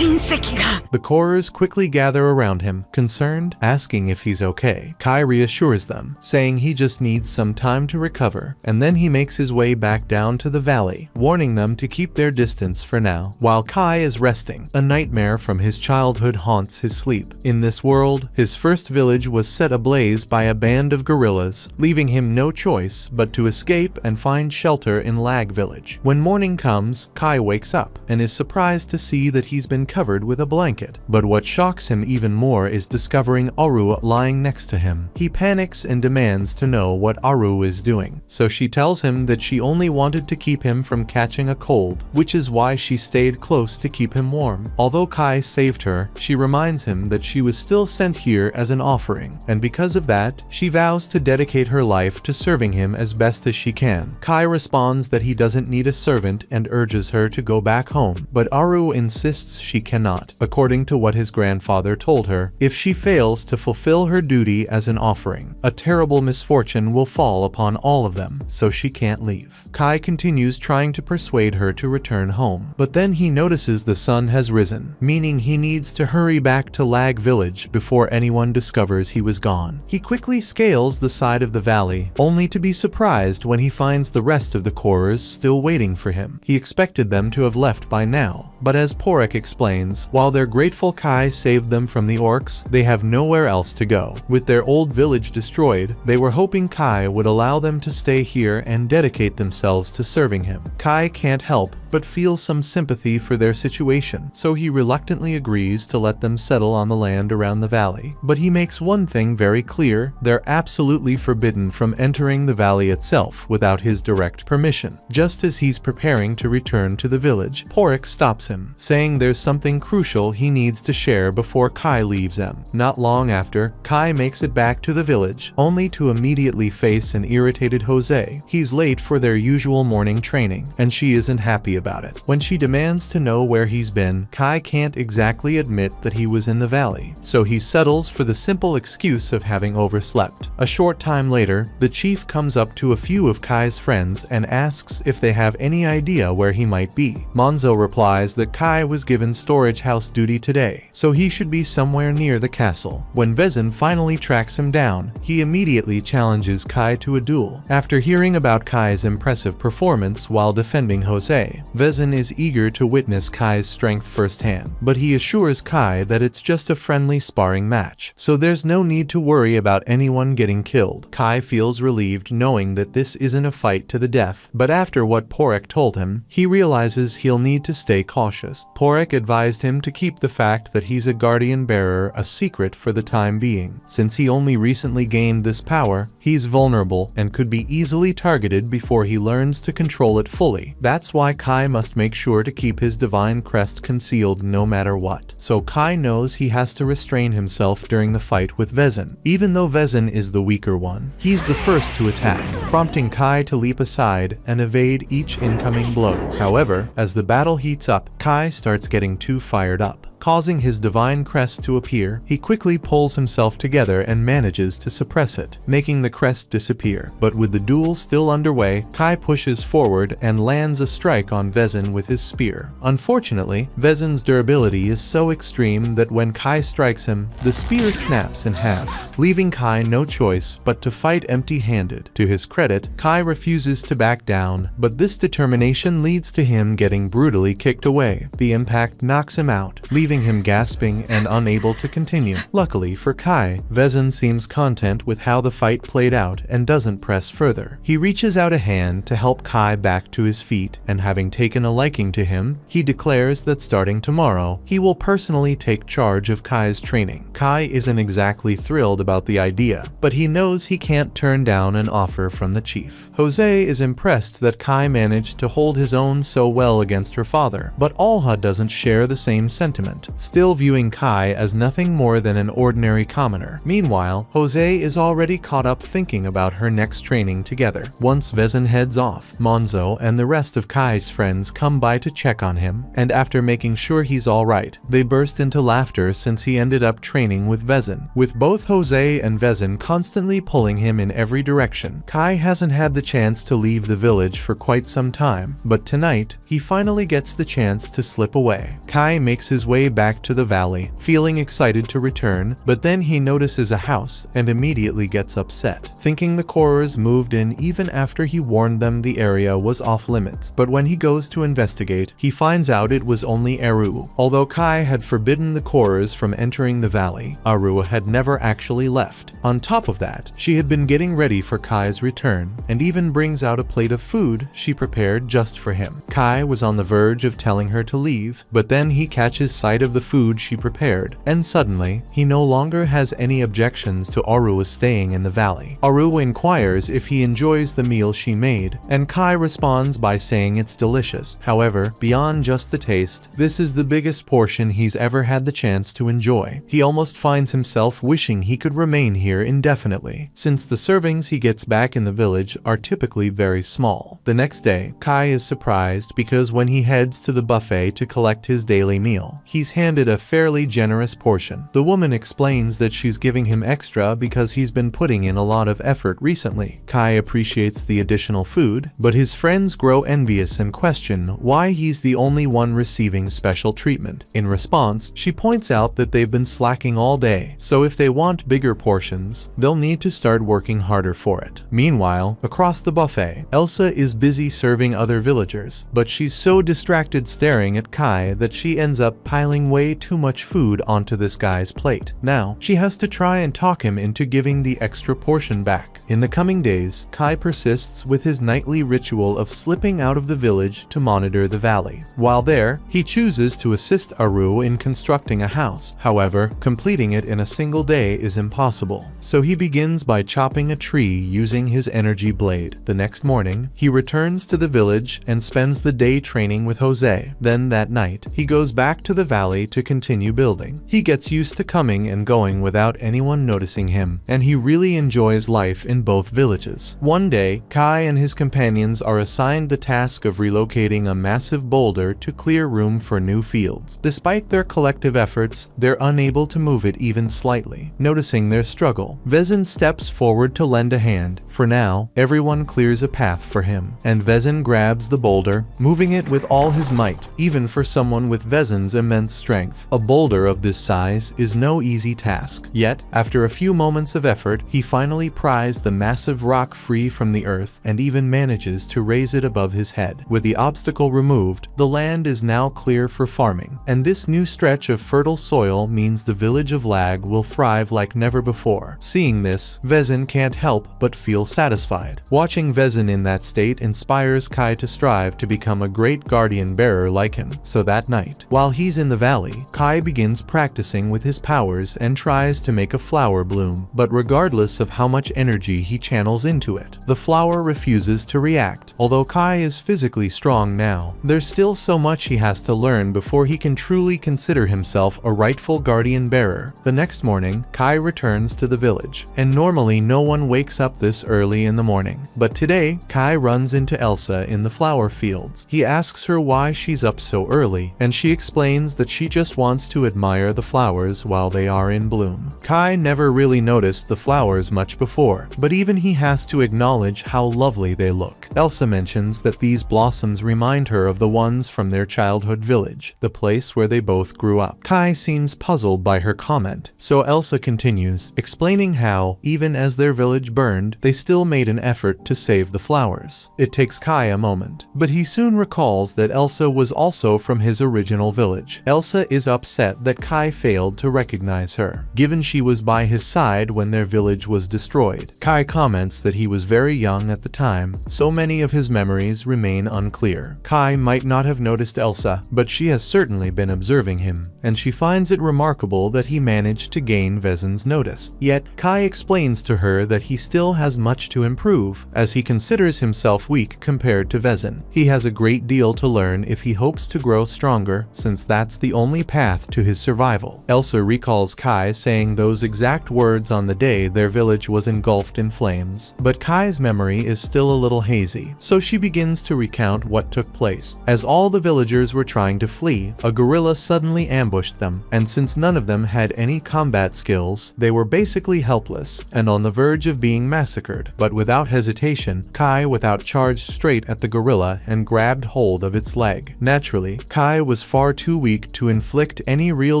The Korers quickly gather around him, concerned, asking if he's okay. Kai reassures them, saying he just needs some time to recover, and then he makes his way back down to the valley, warning them to keep their distance for now. While Kai is resting, a nightmare from his childhood haunts his sleep. In this world, his first village was set ablaze by a band of guerrillas, leaving him no choice but to escape and find shelter in Lag Village. When morning comes, Kai wakes up and is surprised to see that he's been covered with a blanket. But what shocks him even more is discovering Aru lying next to him. He panics and demands to know what Aru is doing. So she tells him that she only wanted to keep him from catching a cold, which is why she stayed close to keep him warm. Although Kai saved her, she reminds him that she was still sent here as an offering, and because of that, she vows to dedicate her life to serving him as best as she can. Kai responds that he doesn't need a servant and urges her to go back home, but Aru insists she cannot. According to what his grandfather told her, if she fails to fulfill her duty as an offering, a terrible misfortune will fall upon all of them, so she can't leave. Kai continues trying to persuade her to return home, but then he notices the sun has risen, meaning he needs to hurry back to Lag Village before anyone discovers he was gone. He quickly scales the side of the valley, only to be surprised when he finds the rest of the Korers still waiting for him. He expected them to have left by now, but as Porek explains, while they're grateful Kai saved them from the orcs, they have nowhere else to go. With their old village destroyed, they were hoping Kai would allow them to stay here and dedicate themselves to serving him. Kai can't help but feel some sympathy for their situation, so he reluctantly agrees to let them settle on the land around the valley. But he makes one thing very clear: they're absolutely forbidden from entering the valley itself without his direct permission. Just as he's preparing to return to the village, Porek stops him, saying there's something crucial he needs to share before Kai leaves them. Not long after, Kai makes it back to the village, only to immediately face an irritated Jose. He's late for their usual morning training, and she isn't happy about it. When she demands to know where he's been, Kai can't exactly admit that he was in the valley, so he settles for the simple excuse of having overslept. A short time later, the chief comes up to a few of Kai's friends and asks if they have any idea where he might be. Monzo replies that Kai was given storage house duty today, so he should be somewhere near the castle. When Vezin finally tracks him down, he immediately challenges Kai to a duel. After hearing about Kai's impressive performance while defending Jose, Vezin is eager to witness Kai's strength firsthand, but he assures Kai that it's just a friendly sparring match, so there's no need to worry about anyone getting killed. Kai feels relieved knowing that this isn't a fight to the death, but after what Porek told him, he realizes he'll need to stay cautious. Porek advised him to keep the fact that he's a guardian bearer a secret for the time being. Since he only recently gained this power, he's vulnerable and could be easily targeted before he learns to control it fully. That's why Kai must make sure to keep his divine crest concealed no matter what. So Kai knows he has to restrain himself during the fight with Vezin. Even though Vezin is the weaker one, he's the first to attack, prompting Kai to leap aside and evade each incoming blow. However, as the battle heats up, Kai starts getting too fired up, causing his divine crest to appear. He quickly pulls himself together and manages to suppress it, making the crest disappear. But with the duel still underway, Kai pushes forward and lands a strike on Vezin with his spear. Unfortunately, Vezin's durability is so extreme that when Kai strikes him, the spear snaps in half, leaving Kai no choice but to fight empty-handed. To his credit, Kai refuses to back down, but this determination leads to him getting brutally kicked away. The impact knocks him out, leaving him gasping and unable to continue. Luckily for Kai, Vezin seems content with how the fight played out and doesn't press further. He reaches out a hand to help Kai back to his feet, and having taken a liking to him, he declares that starting tomorrow, he will personally take charge of Kai's training. Kai isn't exactly thrilled about the idea, but he knows he can't turn down an offer from the chief. Jose is impressed that Kai managed to hold his own so well against her father, but Alha doesn't share the same sentiment, still viewing Kai as nothing more than an ordinary commoner. Meanwhile, Jose is already caught up thinking about her next training together. Once Vezin heads off, Monzo and the rest of Kai's friends come by to check on him, and after making sure he's alright, they burst into laughter since he ended up training with Vezin. With both Jose and Vezin constantly pulling him in every direction, Kai hasn't had the chance to leave the village for quite some time, but tonight, he finally gets the chance to slip away. Kai makes his way back to the valley, feeling excited to return, but then he notices a house and immediately gets upset, thinking the Korras moved in even after he warned them the area was off limits. But when he goes to investigate, he finds out it was only Eru. Although Kai had forbidden the Korras from entering the valley, Eru had never actually left. On top of that, she had been getting ready for Kai's return, and even brings out a plate of food she prepared just for him. Kai was on the verge of telling her to leave, but then he catches sight of the food she prepared, and suddenly, he no longer has any objections to Aru staying in the valley. Aru inquires if he enjoys the meal she made, and Kai responds by saying it's delicious. However, beyond just the taste, this is the biggest portion he's ever had the chance to enjoy. He almost finds himself wishing he could remain here indefinitely, since the servings he gets back in the village are typically very small. The next day, Kai is surprised because when he heads to the buffet to collect his daily meal, he's handed a fairly generous portion. The woman explains that she's giving him extra because he's been putting in a lot of effort recently. Kai appreciates the additional food, but his friends grow envious and question why he's the only one receiving special treatment. In response, she points out that they've been slacking all day, so if they want bigger portions, they'll need to start working harder for it. Meanwhile, across the buffet, Elsa is busy serving other villagers, but she's so distracted staring at Kai that she ends up piling way too much food onto this guy's plate. Now, she has to try and talk him into giving the extra portion back. In the coming days, Kai persists with his nightly ritual of slipping out of the village to monitor the valley. While there, he chooses to assist Aru in constructing a house. However, completing it in a single day is impossible, so he begins by chopping a tree using his energy blade. The next morning, he returns to the village and spends the day training with Jose. Then that night, he goes back to the valley to continue building. He gets used to coming and going without anyone noticing him, and he really enjoys life in both villages. One day, Kai and his companions are assigned the task of relocating a massive boulder to clear room for new fields. Despite their collective efforts, they're unable to move it even slightly. Noticing their struggle, Vezin steps forward to lend a hand. For now, everyone clears a path for him, and Vezin grabs the boulder, moving it with all his might, even for someone with Vezin's immense strength. A boulder of this size is no easy task. Yet, after a few moments of effort, he finally pries the massive rock free from the earth and even manages to raise it above his head. With the obstacle removed, the land is now clear for farming, and this new stretch of fertile soil means the village of Lag will thrive like never before. Seeing this, Vezin can't help but feel satisfied. Watching Vezin in that state inspires Kai to strive to become a great guardian bearer like him. So that night, while he's in the valley, Kai begins practicing with his powers and tries to make a flower bloom. But regardless of how much energy he channels into it, the flower refuses to react. Although Kai is physically strong now, there's still so much he has to learn before he can truly consider himself a rightful guardian bearer. The next morning, Kai returns to the village, and normally no one wakes up this early in the morning. But today, Kai runs into Elsa in the flower fields. He asks her why she's up so early, and she explains that she just wants to admire the flowers while they are in bloom. Kai never really noticed the flowers much before, but even he has to acknowledge how lovely they look. Elsa mentions that these blossoms remind her of the ones from their childhood village, the place where they both grew up. Kai seems puzzled by her comment, so Elsa continues, explaining how, even as their village burned, they still made an effort to save the flowers. It takes Kai a moment, but he soon recalls that Elsa was also from his original village. Elsa is upset that Kai failed to recognize her, given she was by his side when their village was destroyed. Kai comments that he was very young at the time, so many of his memories remain unclear. Kai might not have noticed Elsa, but she has certainly been observing him, and she finds it remarkable that he managed to gain Vezin's notice. Yet, Kai explains to her that he still has much to improve, as he considers himself weak compared to Vezin. He has a great deal to learn if he hopes to grow stronger, since that's the only path to his survival. Elsa recalls Kai saying those exact words on the day their village was engulfed in flames, but Kai's memory is still a little hazy, so she begins to recount what took place. As all the villagers were trying to flee, a gorilla suddenly ambushed them, and since none of them had any combat skills, they were basically helpless and on the verge of being massacred. But without hesitation, Kai charged straight at the gorilla and grabbed hold of its leg. Naturally, Kai was far too weak to inflict any real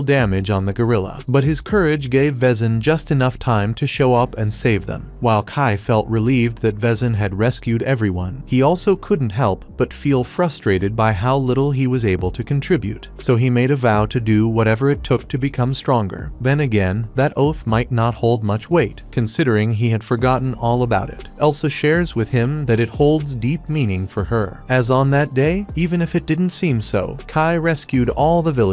damage on the gorilla, but his courage gave Vezin just enough time to show up and save them. While Kai felt relieved that Vezin had rescued everyone, he also couldn't help but feel frustrated by how little he was able to contribute, so he made a vow to do whatever it took to become stronger. Then again, that oath might not hold much weight, considering he had forgotten all about it. Elsa shares with him that it holds deep meaning for her, as on that day, even if it didn't seem so, Kai rescued all the villagers.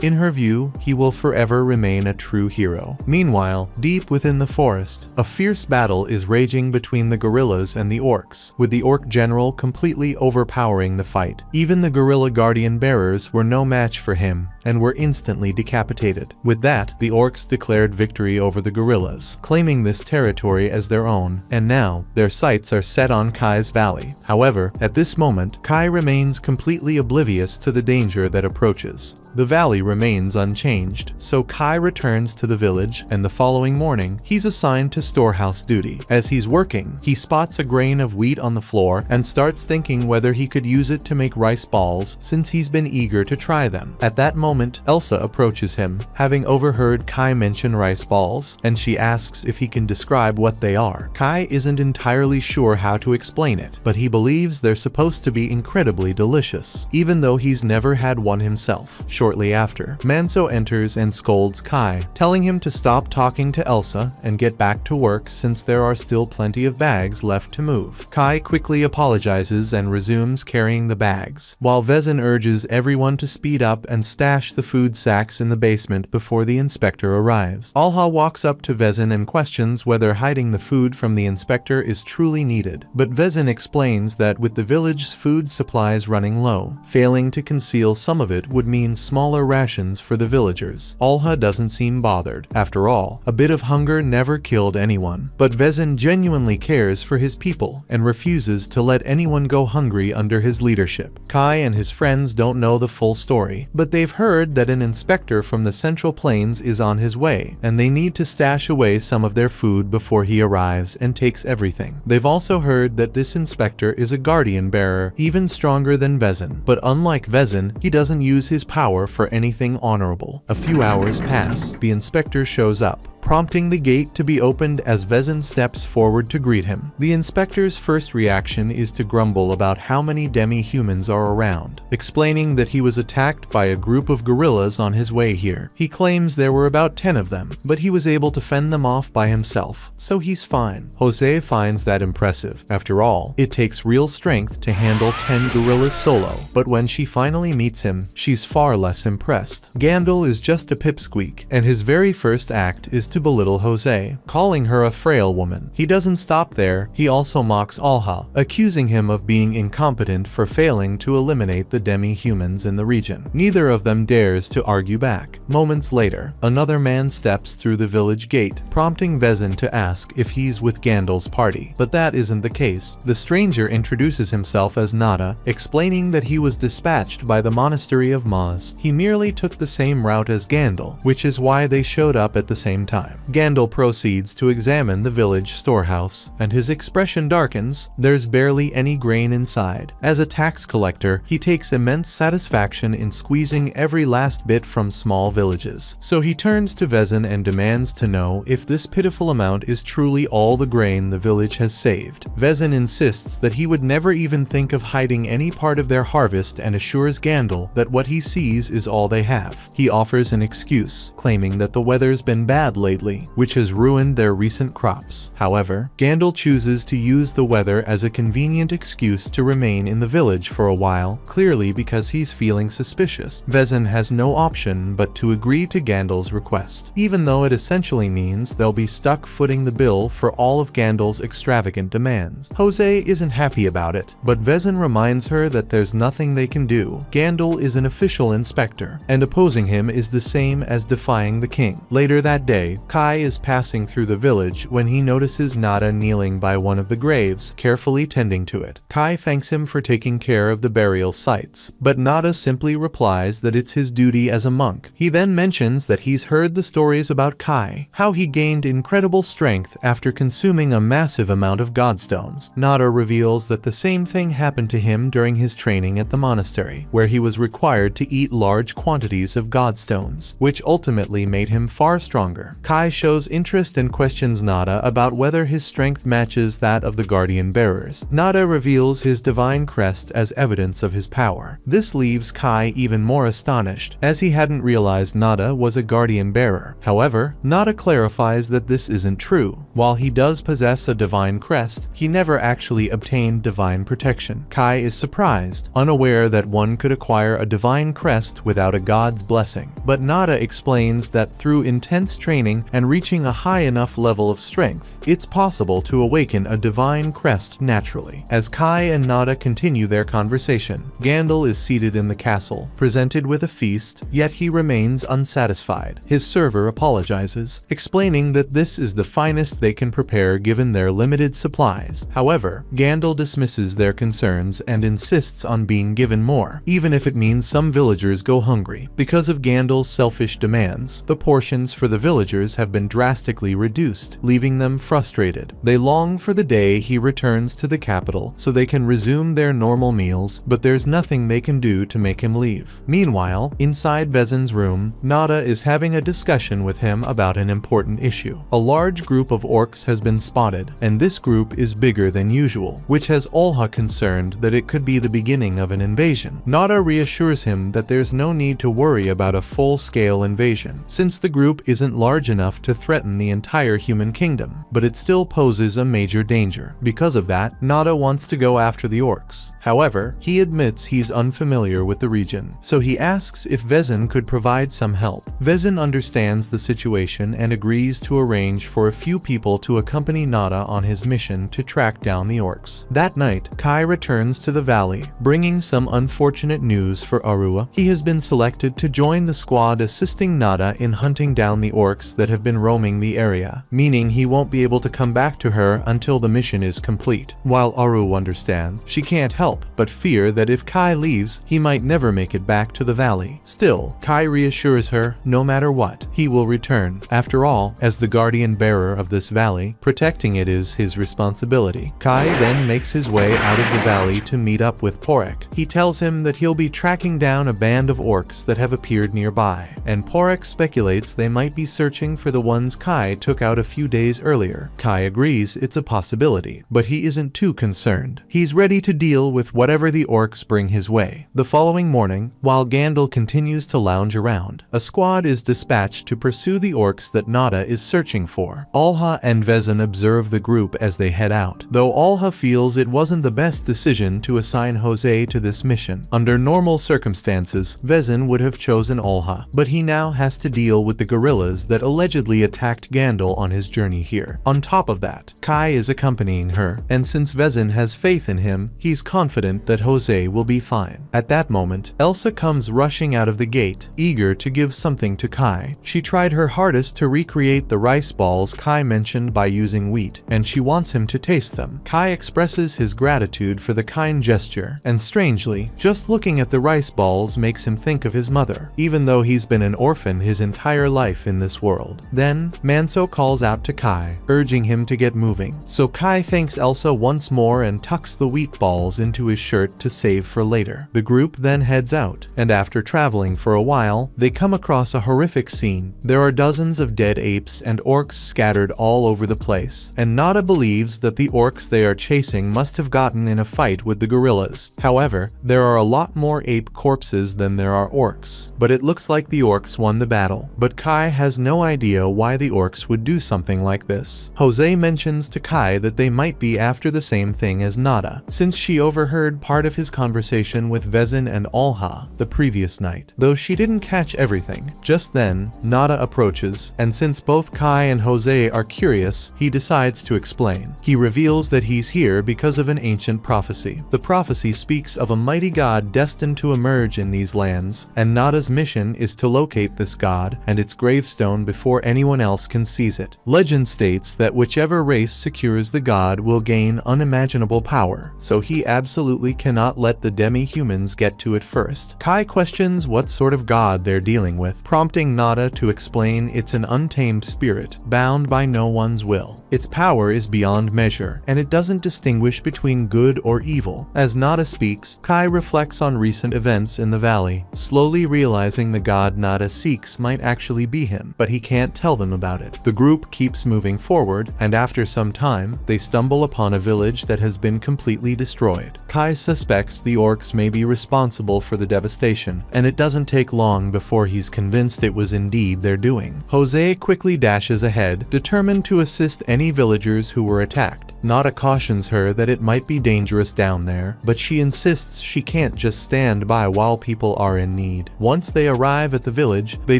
In her view, he will forever remain a true hero. Meanwhile, deep within the forest, a fierce battle is raging between the gorillas and the orcs, with the orc general completely overpowering the fight. Even the gorilla guardian bearers were no match for him, and were instantly decapitated. With that, the orcs declared victory over the gorillas, claiming this territory as their own, and now, their sights are set on Kai's valley. However, at this moment, Kai remains completely oblivious to the danger that approaches. The valley remains unchanged, so Kai returns to the village, and the following morning, he's assigned to storehouse duty. As he's working, he spots a grain of wheat on the floor and starts thinking whether he could use it to make rice balls, since he's been eager to try them. At that moment, Elsa approaches him, having overheard Kai mention rice balls, and she asks if he can describe what they are. Kai isn't entirely sure how to explain it, but he believes they're supposed to be incredibly delicious, even though he's never had one himself. Shortly after, Manso enters and scolds Kai, telling him to stop talking to Elsa and get back to work since there are still plenty of bags left to move. Kai quickly apologizes and resumes carrying the bags, while Vezin urges everyone to speed up and stash the food sacks in the basement before the inspector arrives. Alha walks up to Vezin and questions whether hiding the food from the inspector is truly needed, but Vezin explains that with the village's food supplies running low, failing to conceal some of it would mean smaller rations for the villagers. Alha doesn't seem bothered. After all, a bit of hunger never killed anyone. But Vezin genuinely cares for his people and refuses to let anyone go hungry under his leadership. Kai and his friends don't know the full story, but they've heard that an inspector from the Central Plains is on his way, and they need to stash away some of their food before he arrives and takes everything. They've also heard that this inspector is a guardian bearer, even stronger than Vezin, but unlike Vezin, he doesn't use his power for anything honorable. A few hours pass. The inspector shows up, prompting the gate to be opened as Vezin steps forward to greet him. The inspector's first reaction is to grumble about how many demi-humans are around, explaining that he was attacked by a group of gorillas on his way here. He claims there were about 10 of them, but he was able to fend them off by himself, so he's fine. Jose finds that impressive. After all, it takes real strength to handle 10 gorillas solo, but when she finally meets him, she's far less impressed. Gandil is just a pipsqueak, and his very first act is to belittle Jose, calling her a frail woman. He doesn't stop there, he also mocks Alha, accusing him of being incompetent for failing to eliminate the demi-humans in the region. Neither of them dares to argue back. Moments later, another man steps through the village gate, prompting Vezin to ask if he's with Gandal's party, but that isn't the case. The stranger introduces himself as Nada, explaining that he was dispatched by the monastery of Maz. He merely took the same route as Gandal, which is why they showed up at the same time. Gandal proceeds to examine the village storehouse, and his expression darkens. There's barely any grain inside. As a tax collector, he takes immense satisfaction in squeezing every last bit from small villages. So he turns to Vezin and demands to know if this pitiful amount is truly all the grain the village has saved. Vezin insists that he would never even think of hiding any part of their harvest and assures Gandal that what he sees is all they have. He offers an excuse, claiming that the weather's been bad lately, which has ruined their recent crops. However, Gandal chooses to use the weather as a convenient excuse to remain in the village for a while, clearly because he's feeling suspicious. Vezin has no option but to agree to Gandal's request, even though it essentially means they'll be stuck footing the bill for all of Gandal's extravagant demands. Jose isn't happy about it, but Vezin reminds her that there's nothing they can do. Gandal is an official inspector, and opposing him is the same as defying the king. Later that day, Kai is passing through the village when he notices Nada kneeling by one of the graves, carefully tending to it. Kai thanks him for taking care of the burial sites, but Nada simply replies that it's reiterates his duty as a monk. He then mentions that he's heard the stories about Kai, how he gained incredible strength after consuming a massive amount of godstones. Nada reveals that the same thing happened to him during his training at the monastery, where he was required to eat large quantities of godstones, which ultimately made him far stronger. Kai shows interest and questions Nada about whether his strength matches that of the guardian bearers. Nada reveals his divine crest as evidence of his power. This leaves Kai even more astonished, as he hadn't realized Nada was a guardian bearer. However, Nada clarifies that this isn't true. While he does possess a divine crest, he never actually obtained divine protection. Kai is surprised, unaware that one could acquire a divine crest without a god's blessing. But Nada explains that through intense training and reaching a high enough level of strength, it's possible to awaken a divine crest naturally. As Kai and Nada continue their conversation, Gandalf is seated in the castle, presented with a feast, yet he remains unsatisfied. His server apologizes, explaining that this is the finest they can prepare given their limited supplies. However, Gandalf dismisses their concerns and insists on being given more, even if it means some villagers go hungry. Because of Gandalf's selfish demands, the portions for the villagers have been drastically reduced, leaving them frustrated. They long for the day he returns to the capital so they can resume their normal meals, but there's nothing they can do to make him leave. Meanwhile, inside Vezin's room, Nada is having a discussion with him about an important issue. A large group of orcs has been spotted, and this group is bigger than usual, which has Olha concerned that it could be the beginning of an invasion. Nada reassures him that there's no need to worry about a full-scale invasion, since the group isn't large enough to threaten the entire human kingdom, but it still poses a major danger. Because of that, Nada wants to go after the orcs. However, he admits he's unfamiliar with the region, so he asks if Vezin could provide some help. Vezin understands the situation and agrees to arrange for a few people to accompany Nada on his mission to track down the orcs. That night, Kai returns to the valley, bringing some unfortunate news for Arua. He has been selected to join the squad assisting Nada in hunting down the orcs that have been roaming the area, meaning he won't be able to come back to her until the mission is complete. While Aru understands, she can't help but fear that if Kai leaves, he might never make it back to the valley. Still, Kai reassures her, no matter what, he will return. After all, as the guardian bearer of this valley, protecting it is his responsibility. Kai then makes his way out of the valley to meet up with Porek. He tells him that he'll be tracking down a band of orcs that have appeared nearby, and Porek speculates they might be searching for the ones Kai took out a few days earlier. Kai agrees it's a possibility, but he isn't too concerned. He's ready to deal with whatever the orcs bring his way. The following morning, while Gandalf continues to lounge around, a squad is dispatched to pursue the orcs that Nada is searching for. Olha and Vezin observe the group as they head out, though Olha feels it wasn't the best decision to assign Jose to this mission. Under normal circumstances, Vezin would have chosen Olha, but he now has to deal with the guerrillas that allegedly attacked Gandalf on his journey here. On top of that, Kai is accompanying her, and since Vezin has faith in him, he's confident that Jose will be fine. At that moment, Elsa comes rushing out of the gate, eager to give something to Kai. She tried her hardest to recreate the rice balls Kai mentioned by using wheat, and she wants him to taste them. Kai expresses his gratitude for the kind gesture, and strangely, just looking at the rice balls makes him think of his mother, even though he's been an orphan his entire life in this world. Then, Manso calls out to Kai, urging him to get moving. So Kai thanks Elsa once more and tucks the wheat balls into his shirt to save for later. The group then heads out, and after traveling for a while, they come across a horrific scene. There are dozens of dead apes and orcs scattered all over the place, and Nada believes that the orcs they are chasing must have gotten in a fight with the gorillas. However, there are a lot more ape corpses than there are orcs, but it looks like the orcs won the battle. But Kai has no idea why the orcs would do something like this. Jose mentions to Kai that they might be after the same thing as Nada, since she overheard part of his conversation with Vezin and Olha the previous night. Though she didn't catch everything, just then, Nada approaches, and since both Kai and Jose are curious, he decides to explain. He reveals that he's here because of an ancient prophecy. The prophecy speaks of a mighty god destined to emerge in these lands, and Nada's mission is to locate this god and its gravestone before anyone else can seize it. Legend states that whichever race secures the god will gain unimaginable power, so he absolutely cannot let the demi-humans get to it first. Kai questions questions what sort of god they're dealing with, prompting Nada to explain it's an untamed spirit, bound by no one's will. Its power is beyond measure, and it doesn't distinguish between good or evil. As Nada speaks, Kai reflects on recent events in the valley, slowly realizing the god Nada seeks might actually be him, but he can't tell them about it. The group keeps moving forward, and after some time, they stumble upon a village that has been completely destroyed. Kai suspects the orcs may be responsible for the devastation, and it doesn't take long before he's convinced it was indeed their doing. Jose quickly dashes ahead, determined to assist any villagers who were attacked. Nada cautions her that it might be dangerous down there, but she insists she can't just stand by while people are in need. Once they arrive at the village, they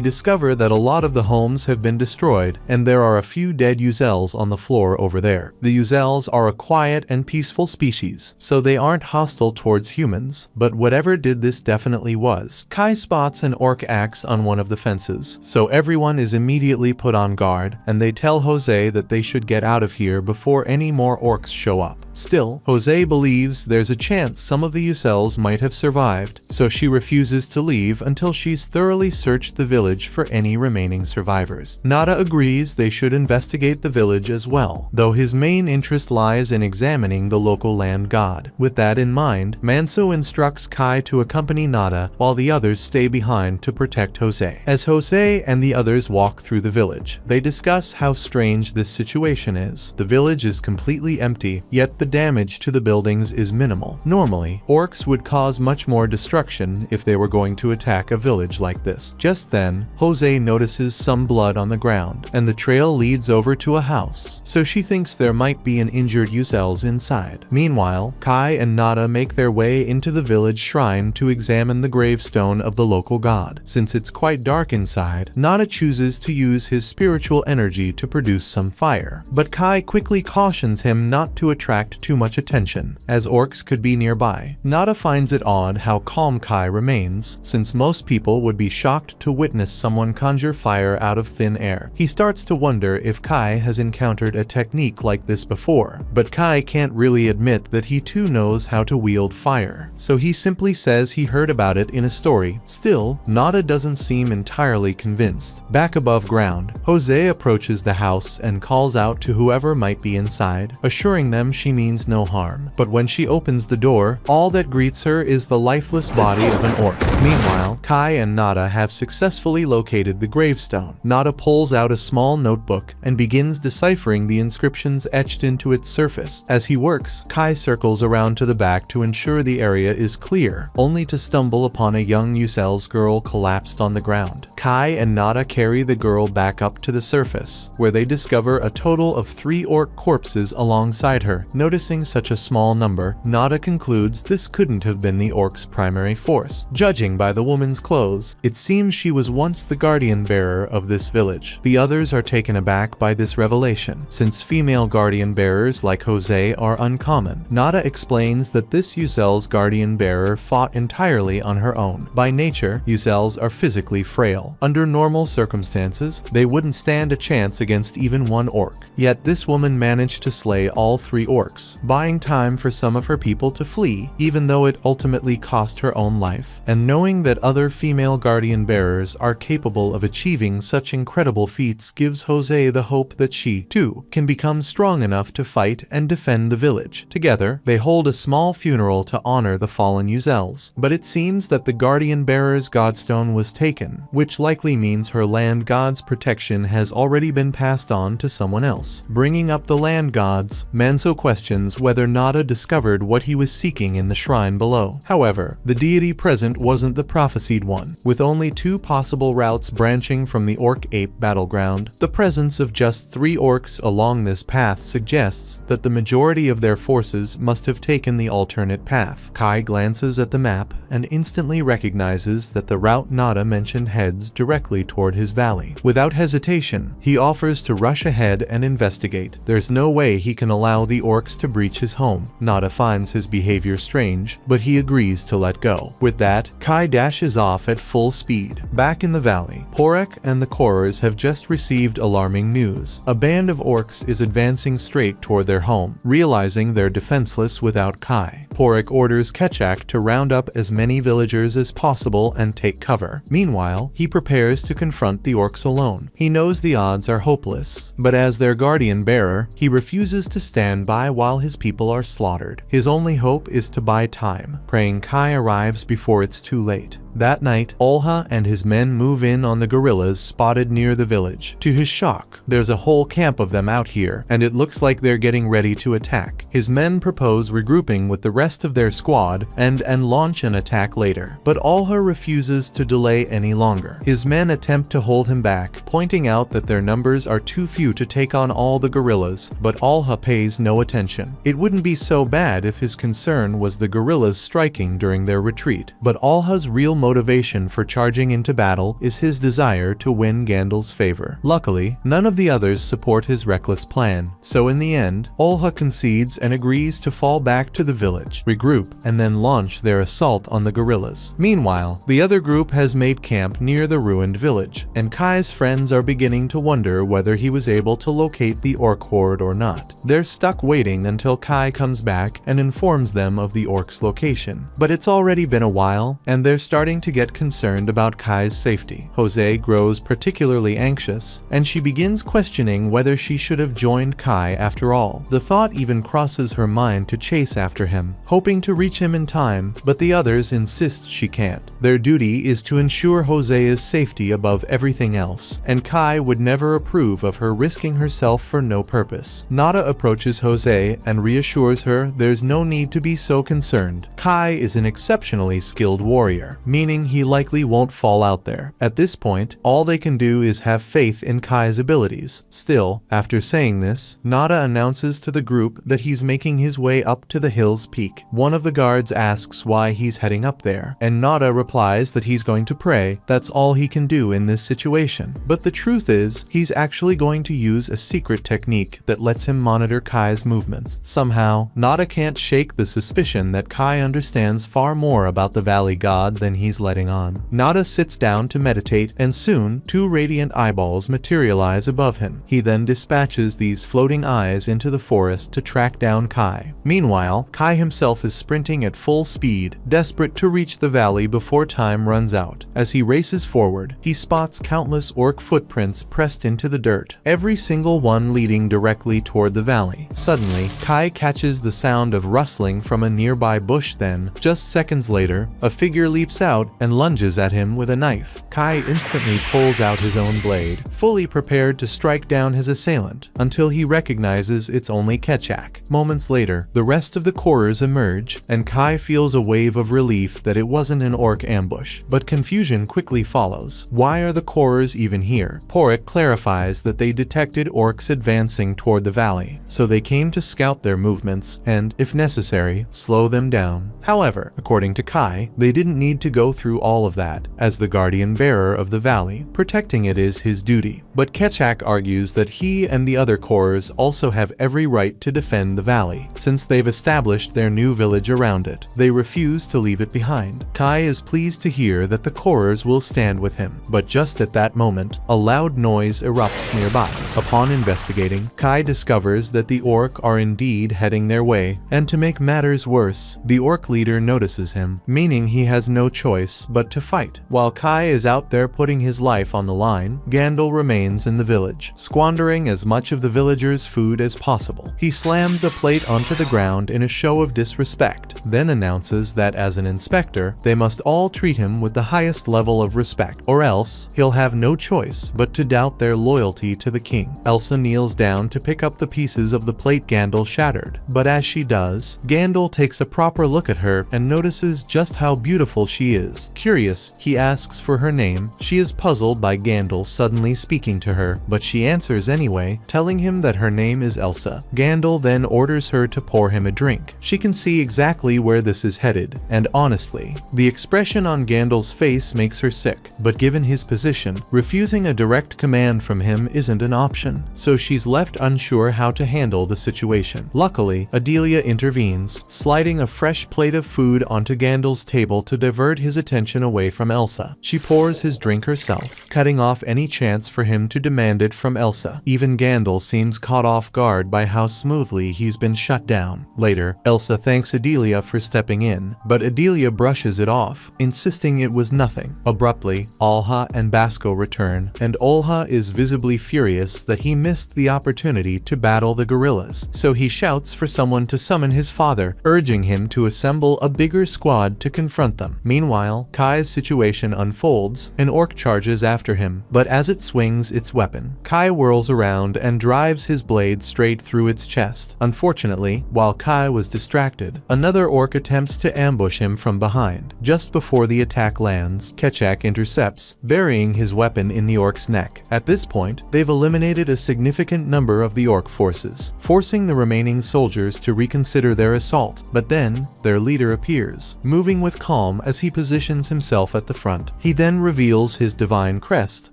discover that a lot of the homes have been destroyed, and there are a few dead Uzels on the floor over there. The Uzels are a quiet and peaceful species, so they aren't hostile towards humans, but whatever did this definitely was. Kai spots an orc axe on one of the fences, so everyone is immediately put on guard, and they tell Jose that they should get out of here before any more orcs show up. Still, Jose believes there's a chance some of the Uzels might have survived, so she refuses to leave until she's thoroughly searched the village for any remaining survivors. Nada agrees they should investigate the village as well, though his main interest lies in examining the local land god. With that in mind, Manso instructs Kai to accompany Nada while the others stay behind to protect Jose. As Jose and the others walk through the village, they discuss how strange this situation is. The village is completely empty, yet the damage to the buildings is minimal. Normally, orcs would cause much more destruction if they were going to attack a village like this. Just then, Jose notices some blood on the ground, and the trail leads over to a house, so she thinks there might be an injured Uzels inside. Meanwhile, Kai and Nada make their way into the village shrine to examine the gravestone of the local god. Since it's quite dark inside, Nada chooses to use his spiritual energy to produce some fire, but Kai quickly cautions him not to attract too much attention, as orcs could be nearby. Nada finds it odd how calm Kai remains, since most people would be shocked to witness someone conjure fire out of thin air. He starts to wonder if Kai has encountered a technique like this before, but Kai can't really admit that he too knows how to wield fire, so he simply says he heard about it in a story. Still, Nada doesn't seem entirely convinced. Back above ground, Jose approaches the house and calls out to whoever might be inside, assuring them she means no harm. But when she opens the door, all that greets her is the lifeless body of an orc. Meanwhile, Kai and Nada have successfully located the gravestone. Nada pulls out a small notebook and begins deciphering the inscriptions etched into its surface. As he works, Kai circles around to the back to ensure the area is clear, only to stumble upon a young Uzels girl collapsed on the ground. Kai and Nada carry the girl back up to the surface, where they discover a total of 3 orc corpses alongside her. Noticing such a small number, Nada concludes this couldn't have been the orcs' primary force. Judging by the woman's clothes, it seems she was once the guardian bearer of this village. The others are taken aback by this revelation, since female guardian bearers like Jose are uncommon. Nada explains that this Uzel's guardian bearer fought entirely on her own. By nature, Uzels are physically frail. Under normal circumstances, they wouldn't stand a chance against even one orc. Yet this woman managed to slay all 3 orcs, buying time for some of her people to flee, even though it ultimately cost her own life. And knowing that other female guardian bearers are capable of achieving such incredible feats gives Jose the hope that she, too, can become strong enough to fight and defend the village. Together, they hold a small funeral to honor the fallen Uzels. But it seems that the guardian bearer's godstone was taken, which likely means her land god's protection has already been passed on to someone else. Bringing up the land gods, Manso questions whether Nada discovered what he was seeking in the shrine below. However, the deity present wasn't the prophesied one. With only 2 possible routes branching from the orc-ape battleground, the presence of just 3 orcs along this path suggests that the majority of their forces must have taken the alternate path. Kai glances at the map and instantly recognizes that the route Nada mentioned heads directly toward his valley. Without hesitation, he offers to rush ahead and investigate. There's no way he can allow the orcs to breach his home. Nada finds his behavior strange, but he agrees to let go. With that, Kai dashes off at full speed. Back in the valley, Porek and the Korers have just received alarming news. A band of orcs is advancing straight toward their home. Realizing they're defenseless without Kai, Porek orders Ketchak to round up as many villagers as as possible and take cover. Meanwhile, he prepares to confront the orcs alone. He knows the odds are hopeless, but as their guardian bearer, he refuses to stand by while his people are slaughtered. His only hope is to buy time, praying Kai arrives before it's too late. That night, Olha and his men move in on the guerrillas spotted near the village. To his shock, there's a whole camp of them out here, and it looks like they're getting ready to attack. His men propose regrouping with the rest of their squad and launch an attack later, but Olha refuses to delay any longer. His men attempt to hold him back, pointing out that their numbers are too few to take on all the guerrillas, but Olha pays no attention. It wouldn't be so bad if his concern was the guerrillas striking during their retreat, but Olha's real motivation for charging into battle is his desire to win Gandalf's favor. Luckily, none of the others support his reckless plan, so in the end, Olha concedes and agrees to fall back to the village, regroup, and then launch their assault on the guerrillas. Meanwhile, the other group has made camp near the ruined village, and Kai's friends are beginning to wonder whether he was able to locate the orc horde or not. They're stuck waiting until Kai comes back and informs them of the orcs' location. But it's already been a while, and they're starting to get concerned about Kai's safety. Jose grows particularly anxious, and she begins questioning whether she should have joined Kai after all. The thought even crosses her mind to chase after him, hoping to reach him in time, but the others insist she can't. Their duty is to ensure Jose's safety above everything else, and Kai would never approve of her risking herself for no purpose. Nada approaches Jose and reassures her there's no need to be so concerned. Kai is an exceptionally skilled warrior, meaning he likely won't fall out there. At this point, all they can do is have faith in Kai's abilities. Still, after saying this, Nada announces to the group that he's making his way up to the hill's peak. One of the guards asks why he's heading up there, and Nada replies that he's going to pray. That's all he can do in this situation. But the truth is, he's actually going to use a secret technique that lets him monitor Kai's movements. Somehow, Nada can't shake the suspicion that Kai understands far more about the Valley God than he's letting on. Nada sits down to meditate, and soon, two radiant eyeballs materialize above him. He then dispatches these floating eyes into the forest to track down Kai. Meanwhile, Kai himself is sprinting at full speed, desperate to reach the valley before time runs out. As he races forward, he spots countless orc footprints pressed into the dirt, every single one leading directly toward the valley. Suddenly, Kai catches the sound of rustling from a nearby bush. Then, just seconds later, a figure leaps out and lunges at him with a knife. Kai instantly pulls out his own blade, fully prepared to strike down his assailant, until he recognizes it's only Ketchak. Moments later, the rest of the Korers emerge, and Kai feels a wave of relief that it wasn't an orc ambush. But confusion quickly follows. Why are the Korers even here? Porik clarifies that they detected orcs advancing toward the valley, so they came to scout their movements and, if necessary, slow them down. However, according to Kai, they didn't need to go through all of that. As the guardian bearer of the valley, protecting it is his duty. But Ketchak argues that he and the other Korers also have every right to defend the valley, since they've established their new village around it. They refuse to leave it behind. Kai is pleased to hear that the Korers will stand with him, but just at that moment, a loud noise erupts nearby. Upon investigating, Kai discovers that the orc are indeed heading their way, and to make matters worse, the orc leader notices him, meaning he has no choice but to fight. While Kai is out there putting his life on the line, Gandalf remains in the village, squandering as much of the villagers' food as possible. He slams a plate onto the ground in a show of disrespect, then announces that as an inspector, they must all treat him with the highest level of respect, or else he'll have no choice but to doubt their loyalty to the king. Elsa kneels down to pick up the pieces of the plate Gandalf shattered, but as she does, Gandalf takes a proper look at her and notices just how beautiful she is. Curious, he asks for her name. She is puzzled by Gandalf suddenly speaking to her, but she answers anyway, telling him that her name is Elsa. Gandalf then orders her to pour him a drink. She can see exactly where this is headed, and honestly, the expression on Gandalf's face makes her sick. But given his position, refusing a direct command from him isn't an option, so she's left unsure how to handle the situation. Luckily, Adelia intervenes, sliding a fresh plate of food onto Gandalf's table to divert his his attention away from Elsa. She pours his drink herself, cutting off any chance for him to demand it from Elsa. Even Gandalf seems caught off guard by how smoothly he's been shut down. Later, Elsa thanks Adelia for stepping in, but Adelia brushes it off, insisting it was nothing. Abruptly, Olha and Basco return, and Olha is visibly furious that he missed the opportunity to battle the gorillas, so he shouts for someone to summon his father, urging him to assemble a bigger squad to confront them. Meanwhile, Kai's situation unfolds. An orc charges after him, but as it swings its weapon, Kai whirls around and drives his blade straight through its chest. Unfortunately, while Kai was distracted, another orc attempts to ambush him from behind. Just before the attack lands, Kechak intercepts, burying his weapon in the orc's neck. At this point, they've eliminated a significant number of the orc forces, forcing the remaining soldiers to reconsider their assault. But then, their leader appears, moving with calm as he positions himself at the front. He then reveals his divine crest,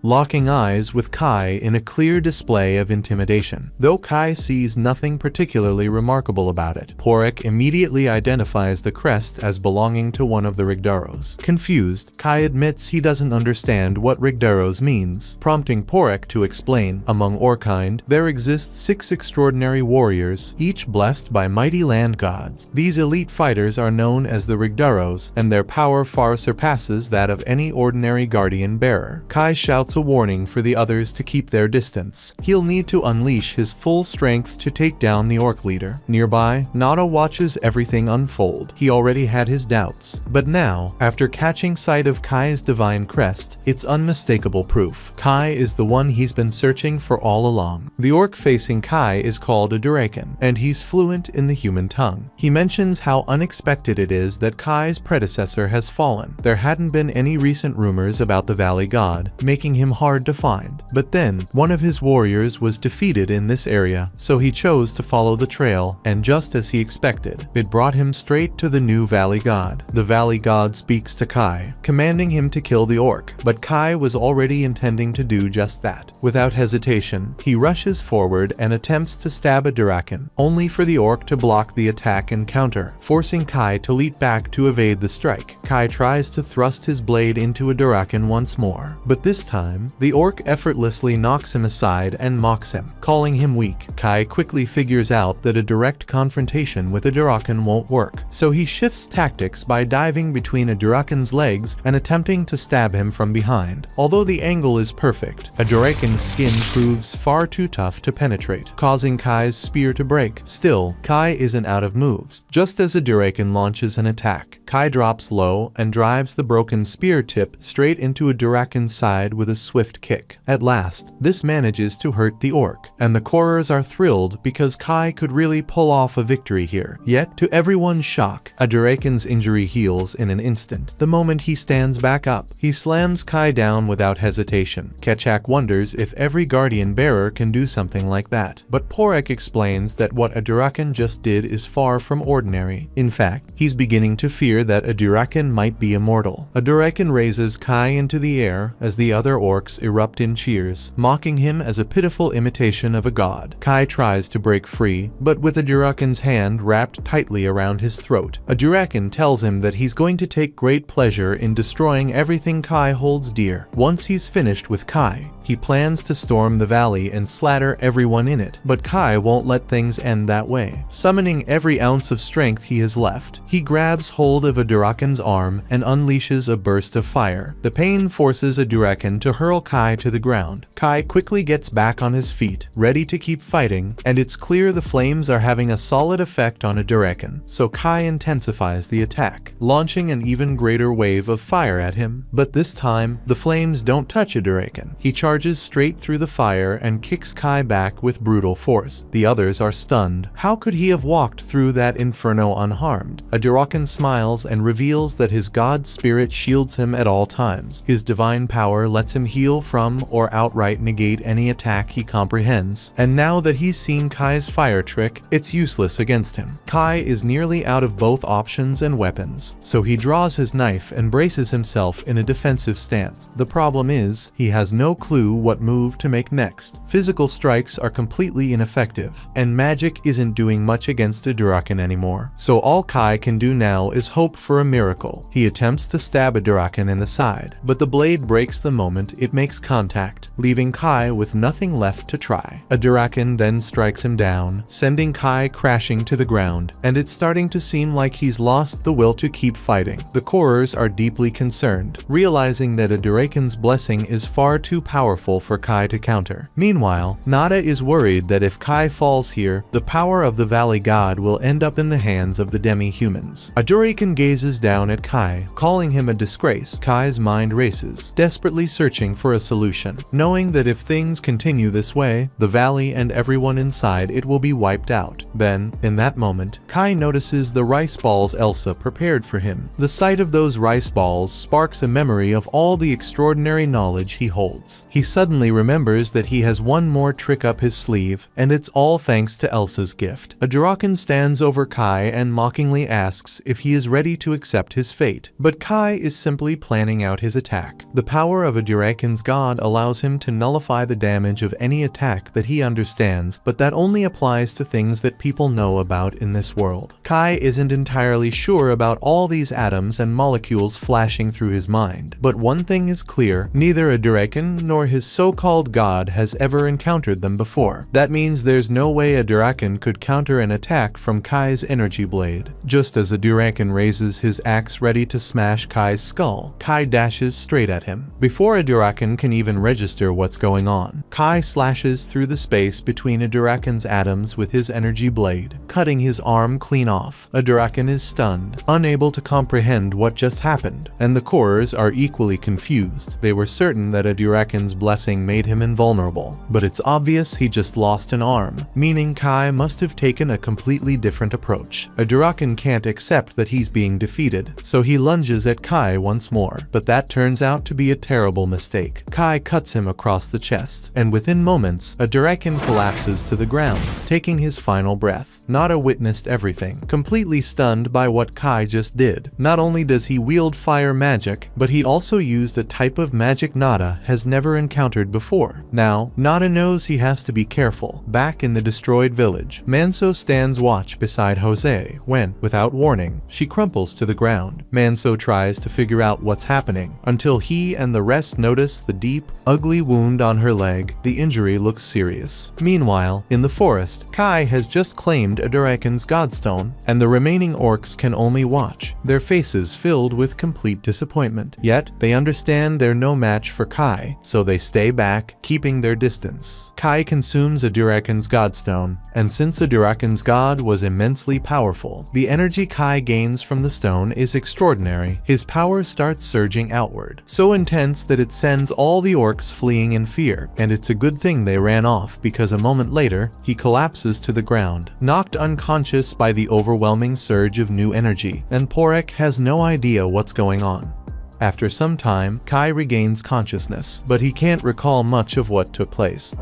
locking eyes with Kai in a clear display of intimidation. Though Kai sees nothing particularly remarkable about it, Porek immediately identifies the crest as belonging to one of the Rigdaros. Confused, Kai admits he doesn't understand what Rigdaros means, prompting Porek to explain. Among Orkind, there exist 6 extraordinary warriors, each blessed by mighty land gods. These elite fighters are known as the Rigdaros, and their power far surpasses that of any ordinary guardian bearer. Kai shouts a warning for the others to keep their distance. He'll need to unleash his full strength to take down the orc leader. Nearby, Nada watches everything unfold. He already had his doubts, but now, after catching sight of Kai's divine crest, it's unmistakable proof. Kai is the one he's been searching for all along. The orc facing Kai is called a Duraken, and he's fluent in the human tongue. He mentions how unexpected it is that Kai's predecessor has fallen. There hadn't been any recent rumors about the Valley God, making him hard to find. But then, one of his warriors was defeated in this area, so he chose to follow the trail, and just as he expected, it brought him straight to the new Valley God. The Valley God speaks to Kai, commanding him to kill the orc, but Kai was already intending to do just that. Without hesitation, he rushes forward and attempts to stab a Duraken, only for the orc to block the attack and counter, forcing Kai to leap back to evade the strike. Kai tries to thrust his blade into a Duraken once more, but this time, the orc effortlessly knocks him aside and mocks him, calling him weak. Kai quickly figures out that a direct confrontation with a Duraken won't work, so he shifts tactics by diving between a Duraken's legs and attempting to stab him from behind. Although the angle is perfect, a Duraken's skin proves far too tough to penetrate, causing Kai's spear to break. Still, Kai isn't out of moves. Just as a Duraken launches an attack, Kai drops low and drives the broken spear tip straight into a Duraken's side with a swift kick. At last, this manages to hurt the orc, and the Korers are thrilled because Kai could really pull off a victory here. Yet, to everyone's shock, a Duraken's injury heals in an instant. The moment he stands back up, he slams Kai down without hesitation. Kechak wonders if every guardian bearer can do something like that, but Porek explains that what a Duraken just did is far from ordinary. In fact, he's beginning to fear that a Duraken might be immortal. A Duraken raises Kai into the air as the other orcs erupt in cheers, mocking him as a pitiful imitation of a god. Kai tries to break free, but with a Duraken's hand wrapped tightly around his throat. A Duraken tells him that he's going to take great pleasure in destroying everything Kai holds dear. Once he's finished with Kai, he plans to storm the valley and slatter everyone in it, but Kai won't let things end that way. Summoning every ounce of strength he has left, he grabs hold of a Duraken's arm and unleashes a burst of fire. The pain forces a Duraken to hurl Kai to the ground. Kai quickly gets back on his feet, ready to keep fighting, and it's clear the flames are having a solid effect on a Duraken, so Kai intensifies the attack, launching an even greater wave of fire at him. But this time, the flames don't touch a Duraken. He charges straight through the fire and kicks Kai back with brutal force. The others are stunned. How could he have walked through that inferno unharmed? A Duraken smiles and reveals that his god spirit shields him at all times. His divine power lets him heal from or outright negate any attack he comprehends, and now that he's seen Kai's fire trick, it's useless against him. Kai is nearly out of both options and weapons, so he draws his knife and braces himself in a defensive stance. The problem is, he has no clue clue what move to make next. Physical strikes are completely ineffective, and magic isn't doing much against a Duraken anymore. So all Kai can do now is hope for a miracle. He attempts to stab a Duraken in the side, but the blade breaks the moment it makes contact, leaving Kai with nothing left to try. A Duraken then strikes him down, sending Kai crashing to the ground, and it's starting to seem like he's lost the will to keep fighting. The Korers are deeply concerned, realizing that a Duraken's blessing is far too powerful for Kai to counter. Meanwhile, Nada is worried that if Kai falls here, the power of the Valley God will end up in the hands of the demi-humans. A Duraken gazes down at Kai, calling him a disgrace. Kai's mind races, desperately searching for a solution, knowing that if things continue this way, the valley and everyone inside it will be wiped out. Then, in that moment, Kai notices the rice balls Elsa prepared for him. The sight of those rice balls sparks a memory of all the extraordinary knowledge he holds. He suddenly remembers that he has one more trick up his sleeve, and it's all thanks to Elsa's gift. A Duraken stands over Kai and mockingly asks if he is ready to accept his fate, but Kai is simply planning out his attack. The power of a Duraken's god allows him to nullify the damage of any attack that he understands, but that only applies to things that people know about in this world. Kai isn't entirely sure about all these atoms and molecules flashing through his mind, but one thing is clear: neither a Duraken nor his so-called god has ever encountered them before. That means there's no way a Duraken could counter an attack from Kai's energy blade. Just as a Duraken raises his axe ready to smash Kai's skull, Kai dashes straight at him. Before a Duraken can even register what's going on, Kai slashes through the space between a Duraken's atoms with his energy blade, cutting his arm clean off. A Duraken is stunned, unable to comprehend what just happened, and the Korers are equally confused. They were certain that a Duraken's blessing made him invulnerable, but it's obvious he just lost an arm, meaning Kai must have taken a completely different approach. A Duraken can't accept that he's being defeated, so he lunges at Kai once more, but that turns out to be a terrible mistake. Kai cuts him across the chest, and within moments, a Duraken collapses to the ground, taking his final breath. Nada witnessed everything, completely stunned by what Kai just did. Not only does he wield fire magic, but he also used a type of magic Nada has never encountered before. Now, Nada knows he has to be careful. Back in the destroyed village, Manso stands watch beside Jose when, without warning, she crumples to the ground. Manso tries to figure out what's happening, until he and the rest notice the deep, ugly wound on her leg. The injury looks serious. Meanwhile, in the forest, Kai has just claimed a Duraken's godstone, and the remaining orcs can only watch, their faces filled with complete disappointment. Yet, they understand they're no match for Kai, so they stay back, keeping their distance. Kai consumes a Duraken's godstone, and since a Duraken's god was immensely powerful, the energy Kai gains from the stone is extraordinary. His power starts surging outward, so intense that it sends all the orcs fleeing in fear, and it's a good thing they ran off, because a moment later, he collapses to the ground, knocked unconscious by the overwhelming surge of new energy, and Porek has no idea what's going on. After some time, Kai regains consciousness, but he can't recall much of what took place.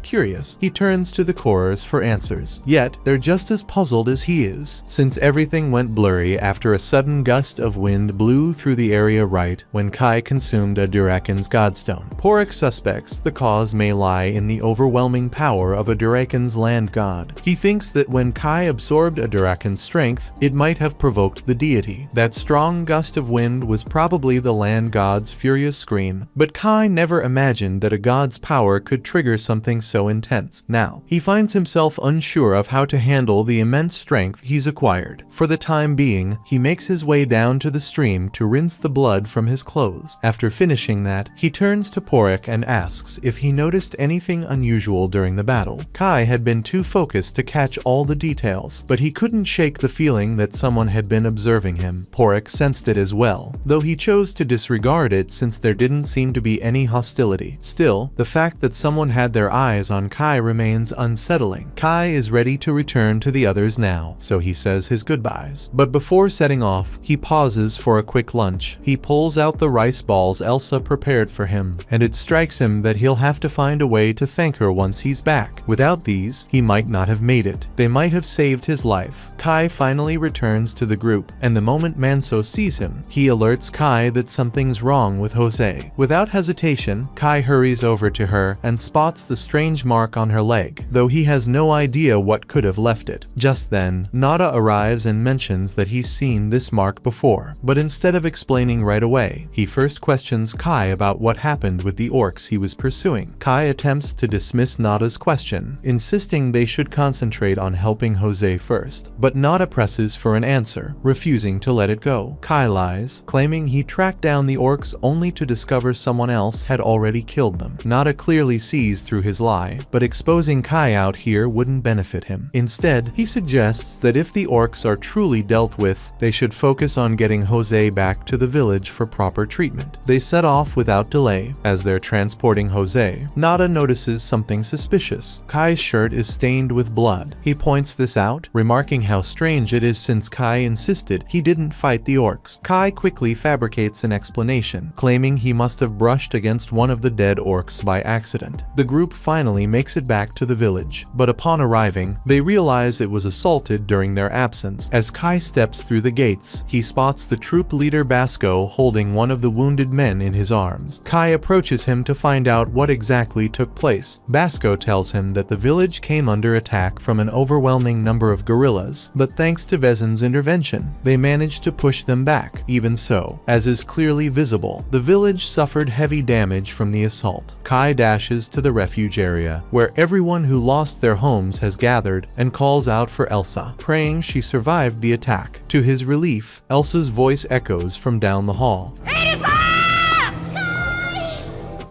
Curious, he turns to the Korers for answers, yet they're just as puzzled as he is, since everything went blurry after a sudden gust of wind blew through the area right when Kai consumed a Duraken's godstone. Porek suspects the cause may lie in the overwhelming power of a Duraken's land god. He thinks that when Kai absorbed a Duraken's strength, it might have provoked the deity. That strong gust of wind was probably the land god's furious scream, but Kai never imagined that a god's power could trigger something so intense. Now, he finds himself unsure of how to handle the immense strength he's acquired. For the time being, he makes his way down to the stream to rinse the blood from his clothes. After finishing that, he turns to Porek and asks if he noticed anything unusual during the battle. Kai had been too focused to catch all the details, but he couldn't shake the feeling that someone had been observing him. Porek sensed it as well, though he chose to disregard it since there didn't seem to be any hostility. Still, the fact that someone had their eyes eyes on Kai remains unsettling. Kai is ready to return to the others now, so he says his goodbyes. But before setting off, he pauses for a quick lunch. He pulls out the rice balls Elsa prepared for him, and it strikes him that he'll have to find a way to thank her once he's back. Without these, he might not have made it. They might have saved his life. Kai finally returns to the group, and the moment Manso sees him, he alerts Kai that something's wrong with Jose. Without hesitation, Kai hurries over to her and spots the strange mark on her leg, though he has no idea what could have left it. Just then, Nada arrives and mentions that he's seen this mark before, but instead of explaining right away, he first questions Kai about what happened with the orcs he was pursuing. Kai attempts to dismiss Nada's question, insisting they should concentrate on helping Jose first, but Nada presses for an answer, refusing to let it go. Kai lies, claiming he tracked down the orcs only to discover someone else had already killed them. Nada clearly sees through his lie, but exposing Kai out here wouldn't benefit him. Instead, he suggests that if the orcs are truly dealt with, they should focus on getting Jose back to the village for proper treatment. They set off without delay. As they're transporting Jose, Nada notices something suspicious. Kai's shirt is stained with blood. He points this out, remarking how strange it is since Kai insisted he didn't fight the orcs. Kai quickly fabricates an explanation, claiming he must have brushed against one of the dead orcs by accident. The group finally makes it back to the village, but upon arriving, they realize it was assaulted during their absence. As Kai steps through the gates, he spots the troop leader Basco holding one of the wounded men in his arms. Kai approaches him to find out what exactly took place. Basco tells him that the village came under attack from an overwhelming number of guerrillas, but thanks to Vezin's intervention, they managed to push them back. Even so, as is clearly visible, the village suffered heavy damage from the assault. Kai dashes to the refuge area, where everyone who lost their homes has gathered, and calls out for Elsa, praying she survived the attack. To his relief, Elsa's voice echoes from down the hall.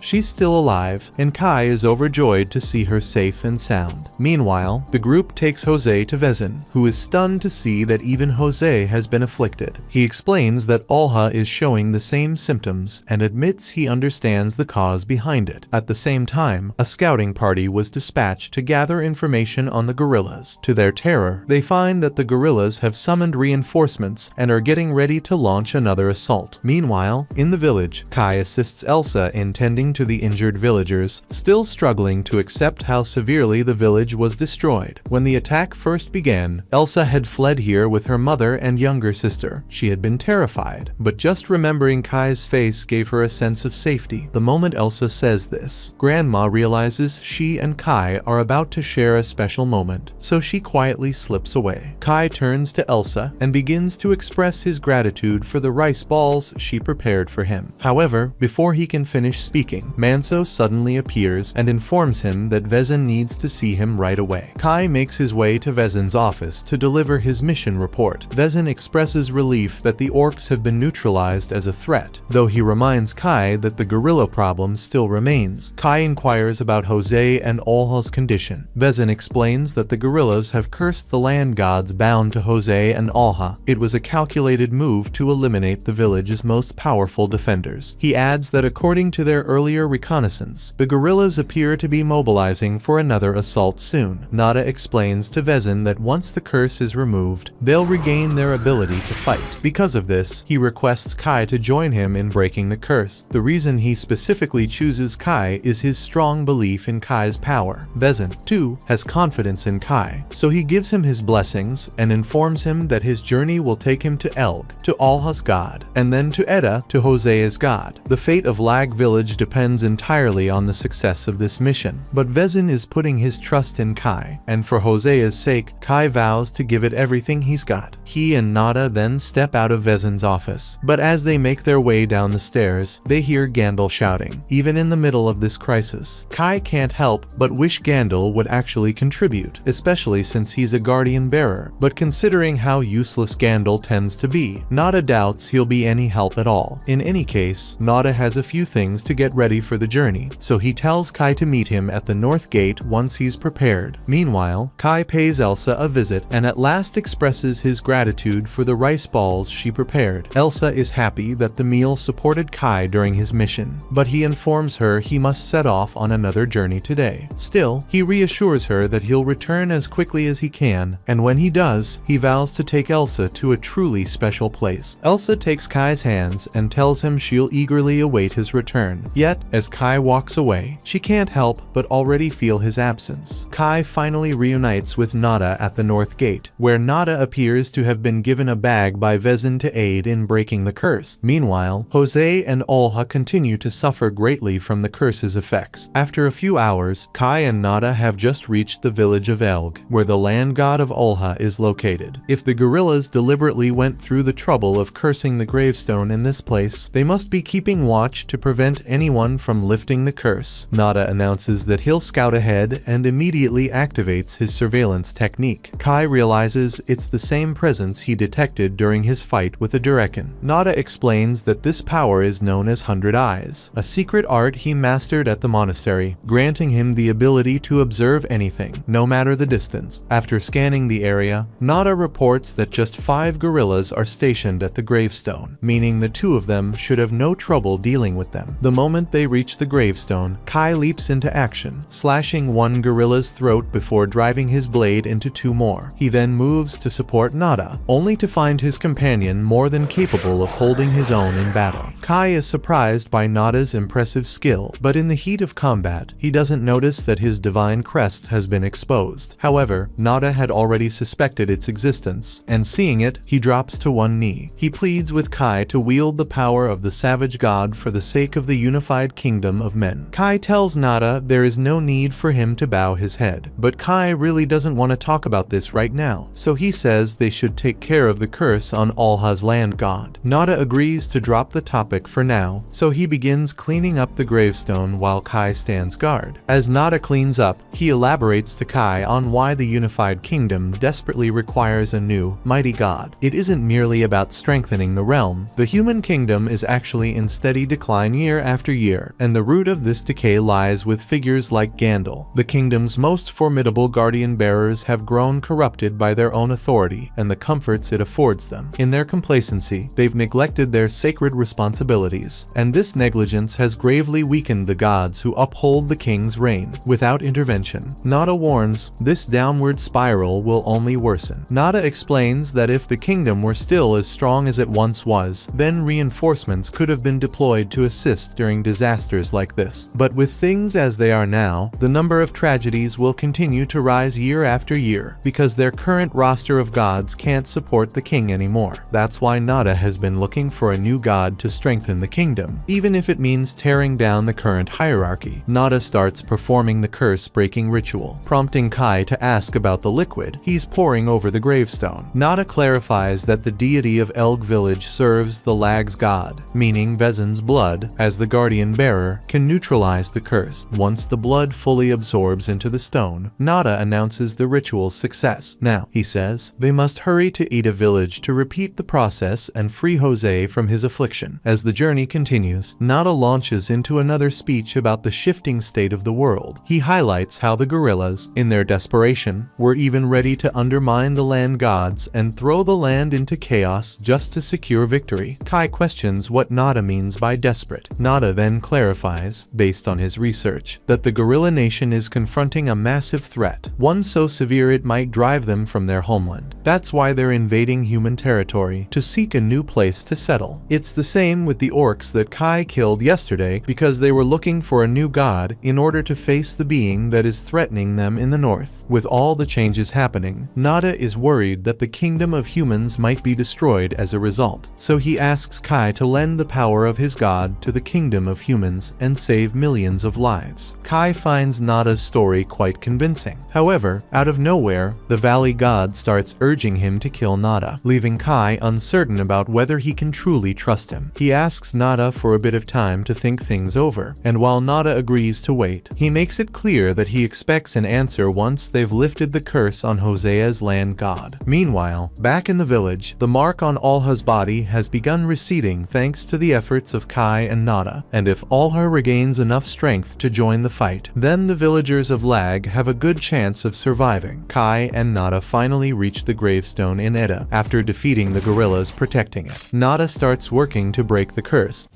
She's still alive, and Kai is overjoyed to see her safe and sound. Meanwhile, the group takes Jose to Vezin, who is stunned to see that even Jose has been afflicted. He explains that Alha is showing the same symptoms and admits he understands the cause behind it. At the same time, a scouting party was dispatched to gather information on the guerrillas. To their terror, they find that the guerrillas have summoned reinforcements and are getting ready to launch another assault. Meanwhile, in the village, Kai assists Elsa in tending to the injured villagers, still struggling to accept how severely the village was destroyed. When the attack first began, Elsa had fled here with her mother and younger sister. She had been terrified, but just remembering Kai's face gave her a sense of safety. The moment Elsa says this, Grandma realizes she and Kai are about to share a special moment, so she quietly slips away. Kai turns to Elsa and begins to express his gratitude for the rice balls she prepared for him. However, before he can finish speaking, Manso suddenly appears and informs him that Vezin needs to see him right away. Kai makes his way to Vezin's office to deliver his mission report. Vezin expresses relief that the orcs have been neutralized as a threat, though he reminds Kai that the guerrilla problem still remains. Kai inquires about Jose and Alha's condition. Vezin explains that the guerrillas have cursed the land gods bound to Jose and Alha. It was a calculated move to eliminate the village's most powerful defenders. He adds that according to their earlier reconnaissance, the guerrillas appear to be mobilizing for another assault soon. Nada explains to Vezin that once the curse is removed, they'll regain their ability to fight. Because of this, he requests Kai to join him in breaking the curse. The reason he specifically chooses Kai is his strong belief in Kai's power. Vezin, too, has confidence in Kai, so he gives him his blessings and informs him that his journey will take him to Elg, to Alha's god, and then to Edda, to Jose's god. The fate of Lag village depends entirely on the success of this mission, but Vezin is putting his trust in Kai, and for Jose's sake, Kai vows to give it everything he's got. He and Nada then step out of Vezin's office, but as they make their way down the stairs, they hear Gandalf shouting. Even in the middle of this crisis, Kai can't help but wish Gandalf would actually contribute, especially since he's a guardian bearer, but considering how useless Gandalf tends to be, Nada doubts he'll be any help at all. In any case, Nada has a few things to get ready ready for the journey, so he tells Kai to meet him at the north gate once he's prepared. Meanwhile, Kai pays Elsa a visit and at last expresses his gratitude for the rice balls she prepared. Elsa is happy that the meal supported Kai during his mission, but he informs her he must set off on another journey today. Still, he reassures her that he'll return as quickly as he can, and when he does, he vows to take Elsa to a truly special place. Elsa takes Kai's hands and tells him she'll eagerly await his return. Yet, as Kai walks away, she can't help but already feel his absence. Kai finally reunites with Nada at the north gate, where Nada appears to have been given a bag by Vezin to aid in breaking the curse. Meanwhile, Jose and Olha continue to suffer greatly from the curse's effects. After a few hours, Kai and Nada have just reached the village of Elg, where the land god of Olha is located. If the gorillas deliberately went through the trouble of cursing the gravestone in this place, they must be keeping watch to prevent anyone from lifting the curse. Nada announces that he'll scout ahead and immediately activates his surveillance technique. Kai realizes it's the same presence he detected during his fight with the Durekan. Nada explains that this power is known as 100 Eyes, a secret art he mastered at the monastery, granting him the ability to observe anything, no matter the distance. After scanning the area, Nada reports that just 5 gorillas are stationed at the gravestone, meaning the 2 of them should have no trouble dealing with them. The moment they reach the gravestone, Kai leaps into action, slashing one gorilla's throat before driving his blade into 2 more. He then moves to support Nada, only to find his companion more than capable of holding his own in battle. Kai is surprised by Nada's impressive skill, but in the heat of combat, he doesn't notice that his divine crest has been exposed. However, Nada had already suspected its existence, and seeing it, he drops to one knee. He pleads with Kai to wield the power of the savage god for the sake of the unified kingdom of men. Kai tells Nada there is no need for him to bow his head, but Kai really doesn't want to talk about this right now, so he says they should take care of the curse on Olha's land god. Nada agrees to drop the topic for now, so he begins cleaning up the gravestone while Kai stands guard. As Nada cleans up, he elaborates to Kai on why the unified kingdom desperately requires a new, mighty god. It isn't merely about strengthening the realm. The human kingdom is actually in steady decline year after year, and the root of this decay lies with figures like Gandalf. The kingdom's most formidable guardian bearers have grown corrupted by their own authority and the comforts it affords them. In their complacency, they've neglected their sacred responsibilities, and this negligence has gravely weakened the gods who uphold the king's reign. Without intervention, Nada warns, this downward spiral will only worsen. Nada explains that if the kingdom were still as strong as it once was, then reinforcements could have been deployed to assist during disasters like this. But with things as they are now, the number of tragedies will continue to rise year after year, because their current roster of gods can't support the king anymore. That's why Nada has been looking for a new god to strengthen the kingdom, even if it means tearing down the current hierarchy. Nada starts performing the curse-breaking ritual, prompting Kai to ask about the liquid he's pouring over the gravestone. Nada clarifies that the deity of Elg village serves the lag's god, meaning Vezin's blood, as the guardian bearer, can neutralize the curse. Once the blood fully absorbs into the stone, Nada announces the ritual's success. Now, he says, they must hurry to Ida village to repeat the process and free Jose from his affliction. As the journey continues, Nada launches into another speech about the shifting state of the world. He highlights how the gorillas, in their desperation, were even ready to undermine the land gods and throw the land into chaos just to secure victory. Kai questions what Nada means by desperate. Nada then clarifies, based on his research, that the gorilla nation is confronting a massive threat, one so severe it might drive them from their homeland. That's why they're invading human territory, to seek a new place to settle. It's the same with the orcs that Kai killed yesterday because they were looking for a new god in order to face the being that is threatening them in the north. With all the changes happening, Nada is worried that the kingdom of humans might be destroyed as a result, so he asks Kai to lend the power of his god to the kingdom of humans and save millions of lives. Kai finds Nada's story quite convincing. However, out of nowhere, the valley god starts urging him to kill Nada, leaving Kai uncertain about whether he can truly trust him. He asks Nada for a bit of time to think things over, and while Nada agrees to wait, he makes it clear that he expects an answer once they've lifted the curse on Hosea's land god. Meanwhile, back in the village, the mark on Olha's body has begun receding thanks to the efforts of Kai and Nada, and if Alhar regains enough strength to join the fight. Then the villagers of Lag have a good chance of surviving. Kai and Nada finally reach the gravestone in Eda after defeating the gorillas protecting it. Nada starts working to break the curse.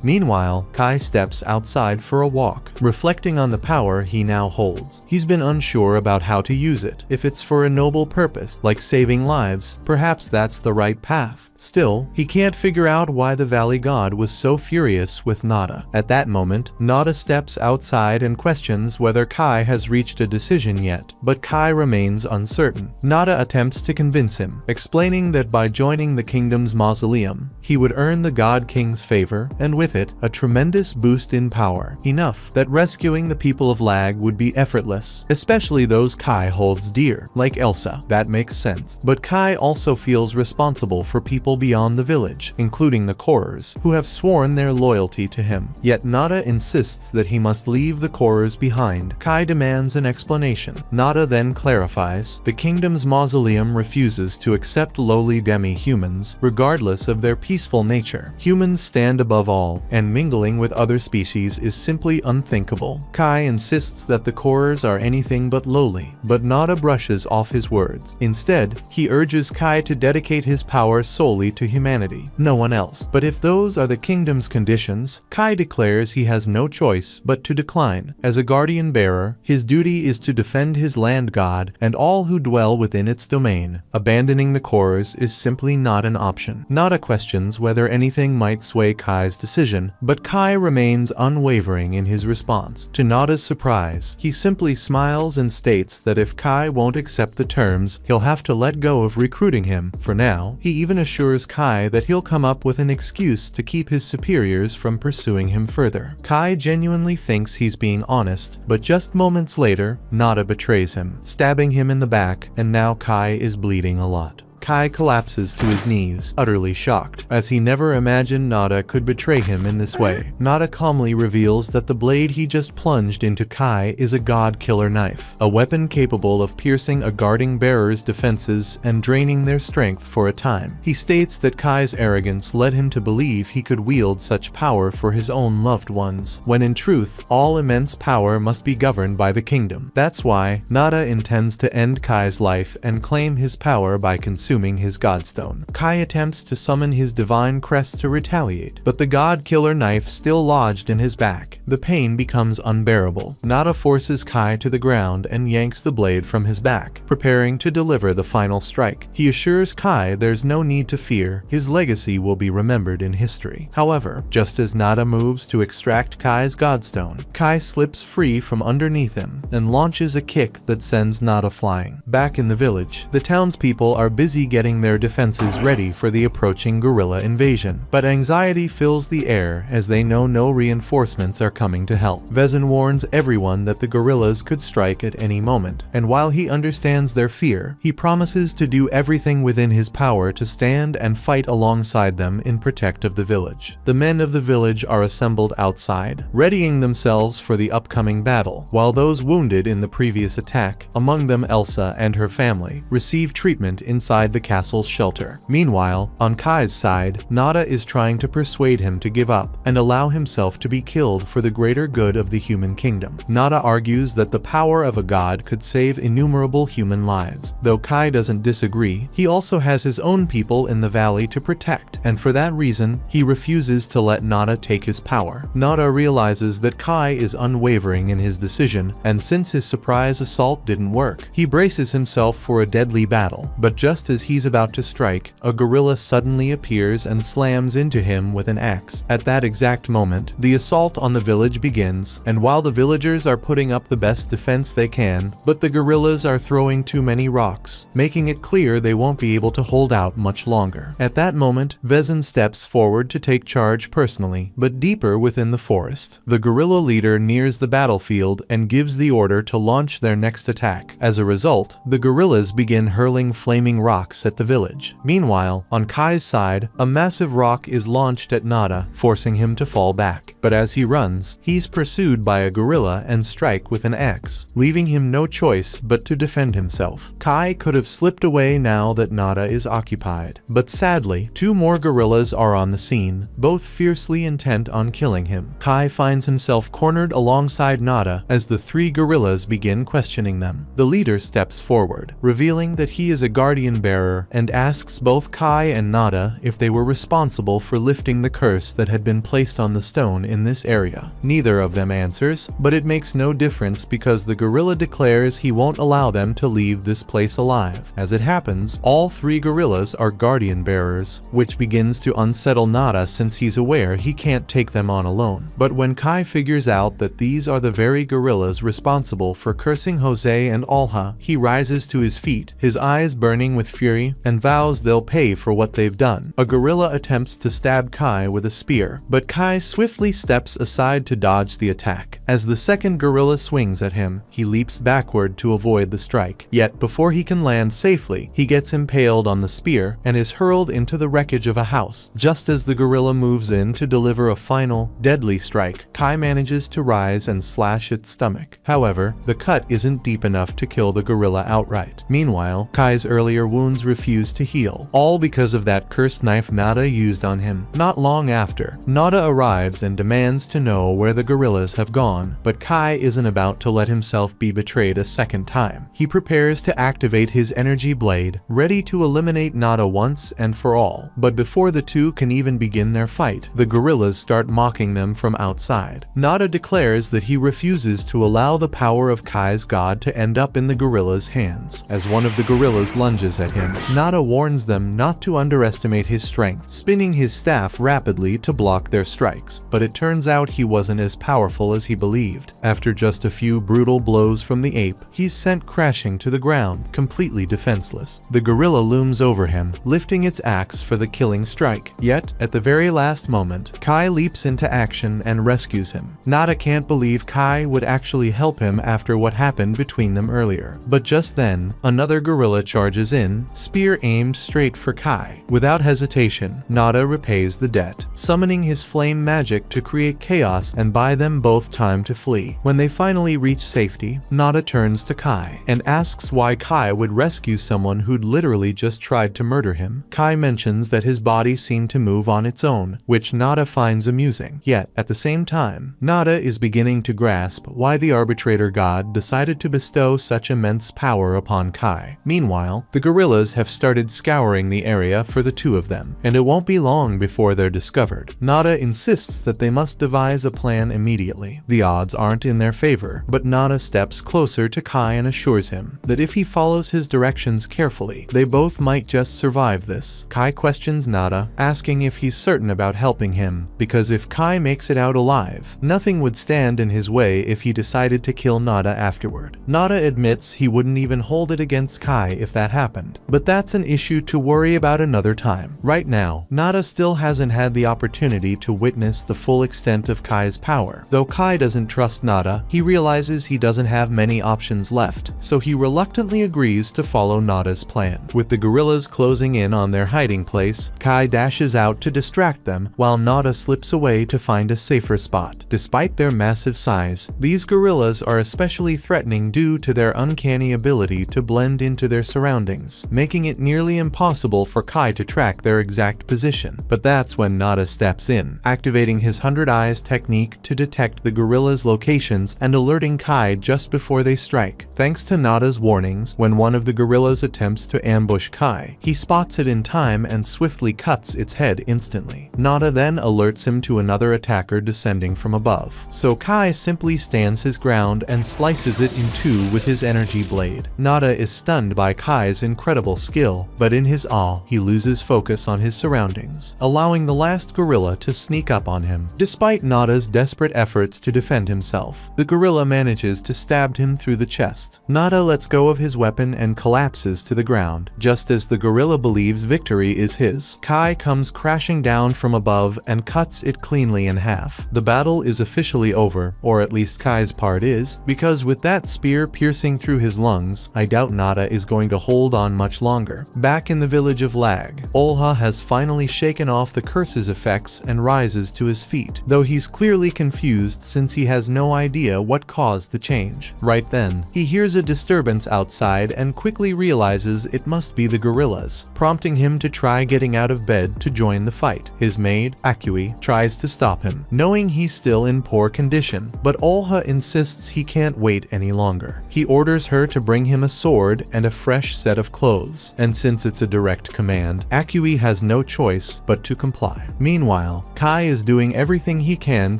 Meanwhile, Kai steps outside for a walk, reflecting on the power he now holds. He's been unsure about how to use it. If it's for a noble purpose, like saving lives, perhaps that's the right path. Still, he can't figure out why the Valley God was so furious with Nada. At that moment, Nada steps outside and questions whether Kai has reached a decision yet, but Kai remains uncertain. Nada attempts to convince him, explaining that by joining the kingdom's mausoleum, he would earn the God King's favor, and with it, a tremendous boost in power, enough that rescuing the people of Lag would be effortless, especially those Kai holds dear, like Elsa. That makes sense. But Kai also feels responsible for people beyond the village, including the Korers, who have sworn their loyalty to him. Yet Nada insists that he must leave the Korers behind. Kai demands an explanation. Nada then clarifies, the kingdom's mausoleum refuses to accept lowly demi-humans, regardless of their peaceful nature. Humans stand above all, and mingling with other species is simply unthinkable. Kai insists that the Korers are anything but lowly, but Nada brushes off his words. Instead, he urges Kai to dedicate his power solely to humanity, no one else. But if those are the kingdom's conditions, Kai declares he has no choice but to decline. As a guardian bearer, his duty is to defend his land god and all who dwell within its domain. Abandoning the Korers is simply not an option. Nada questions whether anything might sway Kai's decision, but Kai remains unwavering in his response. To Nada's surprise, he simply smiles and states that if Kai won't accept the terms, he'll have to let go of recruiting him. For now, he even assures Kai that he'll come up with an excuse to keep his superiors from pursuing him further. Kai genuinely thinks he's being honest, but just moments later, Nada betrays him, stabbing him in the back, and now Kai is bleeding a lot. Kai collapses to his knees, utterly shocked, as he never imagined Nada could betray him in this way. Nada calmly reveals that the blade he just plunged into Kai is a god killer knife, a weapon capable of piercing a guarding bearer's defenses and draining their strength for a time. He states that Kai's arrogance led him to believe he could wield such power for his own loved ones, when in truth, all immense power must be governed by the kingdom. That's why Nada intends to end Kai's life and claim his power by consuming his godstone. Kai attempts to summon his divine crest to retaliate, but the god killer knife still lodged in his back. The pain becomes unbearable. Nada forces Kai to the ground and yanks the blade from his back, preparing to deliver the final strike. He assures Kai there's no need to fear, his legacy will be remembered in history. However, just as Nada moves to extract Kai's godstone, Kai slips free from underneath him and launches a kick that sends Nada flying. Back in the village, the townspeople are busy getting their defenses ready for the approaching gorilla invasion, but anxiety fills the air as they know no reinforcements are coming to help. Vezin warns everyone that the gorillas could strike at any moment, and while he understands their fear, he promises to do everything within his power to stand and fight alongside them in protect of the village. The men of the village are assembled outside, readying themselves for the upcoming battle, while those wounded in the previous attack, among them Elsa and her family, receive treatment inside the castle's shelter. Meanwhile, on Kai's side, Nada is trying to persuade him to give up and allow himself to be killed for the greater good of the human kingdom. Nada argues that the power of a god could save innumerable human lives. Though Kai doesn't disagree, he also has his own people in the valley to protect, and for that reason, he refuses to let Nada take his power. Nada realizes that Kai is unwavering in his decision, and since his surprise assault didn't work, he braces himself for a deadly battle. But just as he's about to strike, a gorilla suddenly appears and slams into him with an axe. At that exact moment, the assault on the village begins, and while the villagers are putting up the best defense they can, but the gorillas are throwing too many rocks, making it clear they won't be able to hold out much longer. At that moment, Vezin steps forward to take charge personally, but deeper within the forest. The gorilla leader nears the battlefield and gives the order to launch their next attack. As a result, the gorillas begin hurling flaming rocks rocks at the village. Meanwhile, on Kai's side, a massive rock is launched at Nada, forcing him to fall back. But as he runs, he's pursued by a gorilla and strike with an axe, leaving him no choice but to defend himself. Kai could have slipped away now that Nada is occupied. But sadly, two more gorillas are on the scene, both fiercely intent on killing him. Kai finds himself cornered alongside Nada as the three gorillas begin questioning them. The leader steps forward, revealing that he is a guardian bearer, and asks both Kai and Nada if they were responsible for lifting the curse that had been placed on the stone in this area. Neither of them answers, but it makes no difference because the gorilla declares he won't allow them to leave this place alive. As it happens, all three gorillas are guardian bearers, which begins to unsettle Nada since he's aware he can't take them on alone. But when Kai figures out that these are the very gorillas responsible for cursing Jose and Alha, he rises to his feet, his eyes burning with fury, and vows they'll pay for what they've done. A gorilla attempts to stab Kai with a spear, but Kai swiftly steps aside to dodge the attack. As the second gorilla swings at him, he leaps backward to avoid the strike. Yet before he can land safely, he gets impaled on the spear and is hurled into the wreckage of a house. Just as the gorilla moves in to deliver a final, deadly strike, Kai manages to rise and slash its stomach. However, the cut isn't deep enough to kill the gorilla outright. Meanwhile, Kai's earlier wounds refuse to heal, all because of that cursed knife Nada used on him. Not long after, Nada arrives and demands to know where the gorillas have gone, but Kai isn't about to let himself be betrayed a second time. He prepares to activate his energy blade, ready to eliminate Nada once and for all. But before the two can even begin their fight, the gorillas start mocking them from outside. Nada declares that he refuses to allow the power of Kai's god to end up in the gorilla's hands. As one of the gorillas lunges at him, Nada warns them not to underestimate his strength, spinning his staff rapidly to block their strikes. But it turns out he wasn't as powerful as he believed. After just a few brutal blows from the ape, he's sent crashing to the ground, completely defenseless. The gorilla looms over him, lifting its axe for the killing strike. Yet, at the very last moment, Kai leaps into action and rescues him. Nada can't believe Kai would actually help him after what happened between them earlier. But just then, another gorilla charges in, spear aimed straight for Kai. Without hesitation, Nada repays the debt, summoning his flame magic to create chaos and buy them both time to flee. When they finally reach safety, Nada turns to Kai and asks why Kai would rescue someone who'd literally just tried to murder him. Kai mentions that his body seemed to move on its own, which Nada finds amusing. Yet, at the same time, Nada is beginning to grasp why the arbitrator god decided to bestow such immense power upon Kai. Meanwhile, the gorillas have started scouring the area for the two of them, and it won't be long before they're discovered. Nada insists that they must devise a plan immediately. The odds aren't in their favor, but Nada steps closer to Kai and assures him that if he follows his directions carefully, they both might just survive this. Kai questions Nada, asking if he's certain about helping him, because if Kai makes it out alive, nothing would stand in his way if he decided to kill Nada afterward. Nada admits he wouldn't even hold it against Kai if that happened, but that's an issue to worry about another time. Right now, Nada still hasn't had the opportunity to witness the full extent of Kai's power. Though Kai doesn't trust Nada, he realizes he doesn't have many options left, so he reluctantly agrees to follow Nada's plan. With the gorillas closing in on their hiding place, Kai dashes out to distract them while Nada slips away to find a safer spot. Despite their massive size, these gorillas are especially threatening due to their uncanny ability to blend into their surroundings, making it nearly impossible for Kai to track their exact position. But that's when Nada steps in, activating his 100 Eyes technique to detect the gorillas' locations and alerting Kai just before they strike. Thanks to Nada's warnings, when one of the gorillas attempts to ambush Kai, he spots it in time and swiftly cuts its head instantly. Nada then alerts him to another attacker descending from above, so Kai simply stands his ground and slices it in two with his energy blade. Nada is stunned by Kai's incredible skill, but in his awe, he loses focus on his surroundings, allowing the last gorilla to sneak up on him. Despite Nada's desperate efforts to defend himself, the gorilla manages to stab him through the chest. Nada lets go of his weapon and collapses to the ground, just as the gorilla believes victory is his. Kai comes crashing down from above and cuts it cleanly in half. The battle is officially over, or at least Kai's part is, because with that spear piercing through his lungs, I doubt Nada is going to hold on much much longer. Back in the village of Lag, Olha has finally shaken off the curse's effects and rises to his feet, though he's clearly confused since he has no idea what caused the change. Right then, he hears a disturbance outside and quickly realizes it must be the gorillas, prompting him to try getting out of bed to join the fight. His maid, Akui, tries to stop him, knowing he's still in poor condition, but Olha insists he can't wait any longer. He orders her to bring him a sword and a fresh set of clothes, and since it's a direct command, Akui has no choice but to comply. Meanwhile, Kai is doing everything he can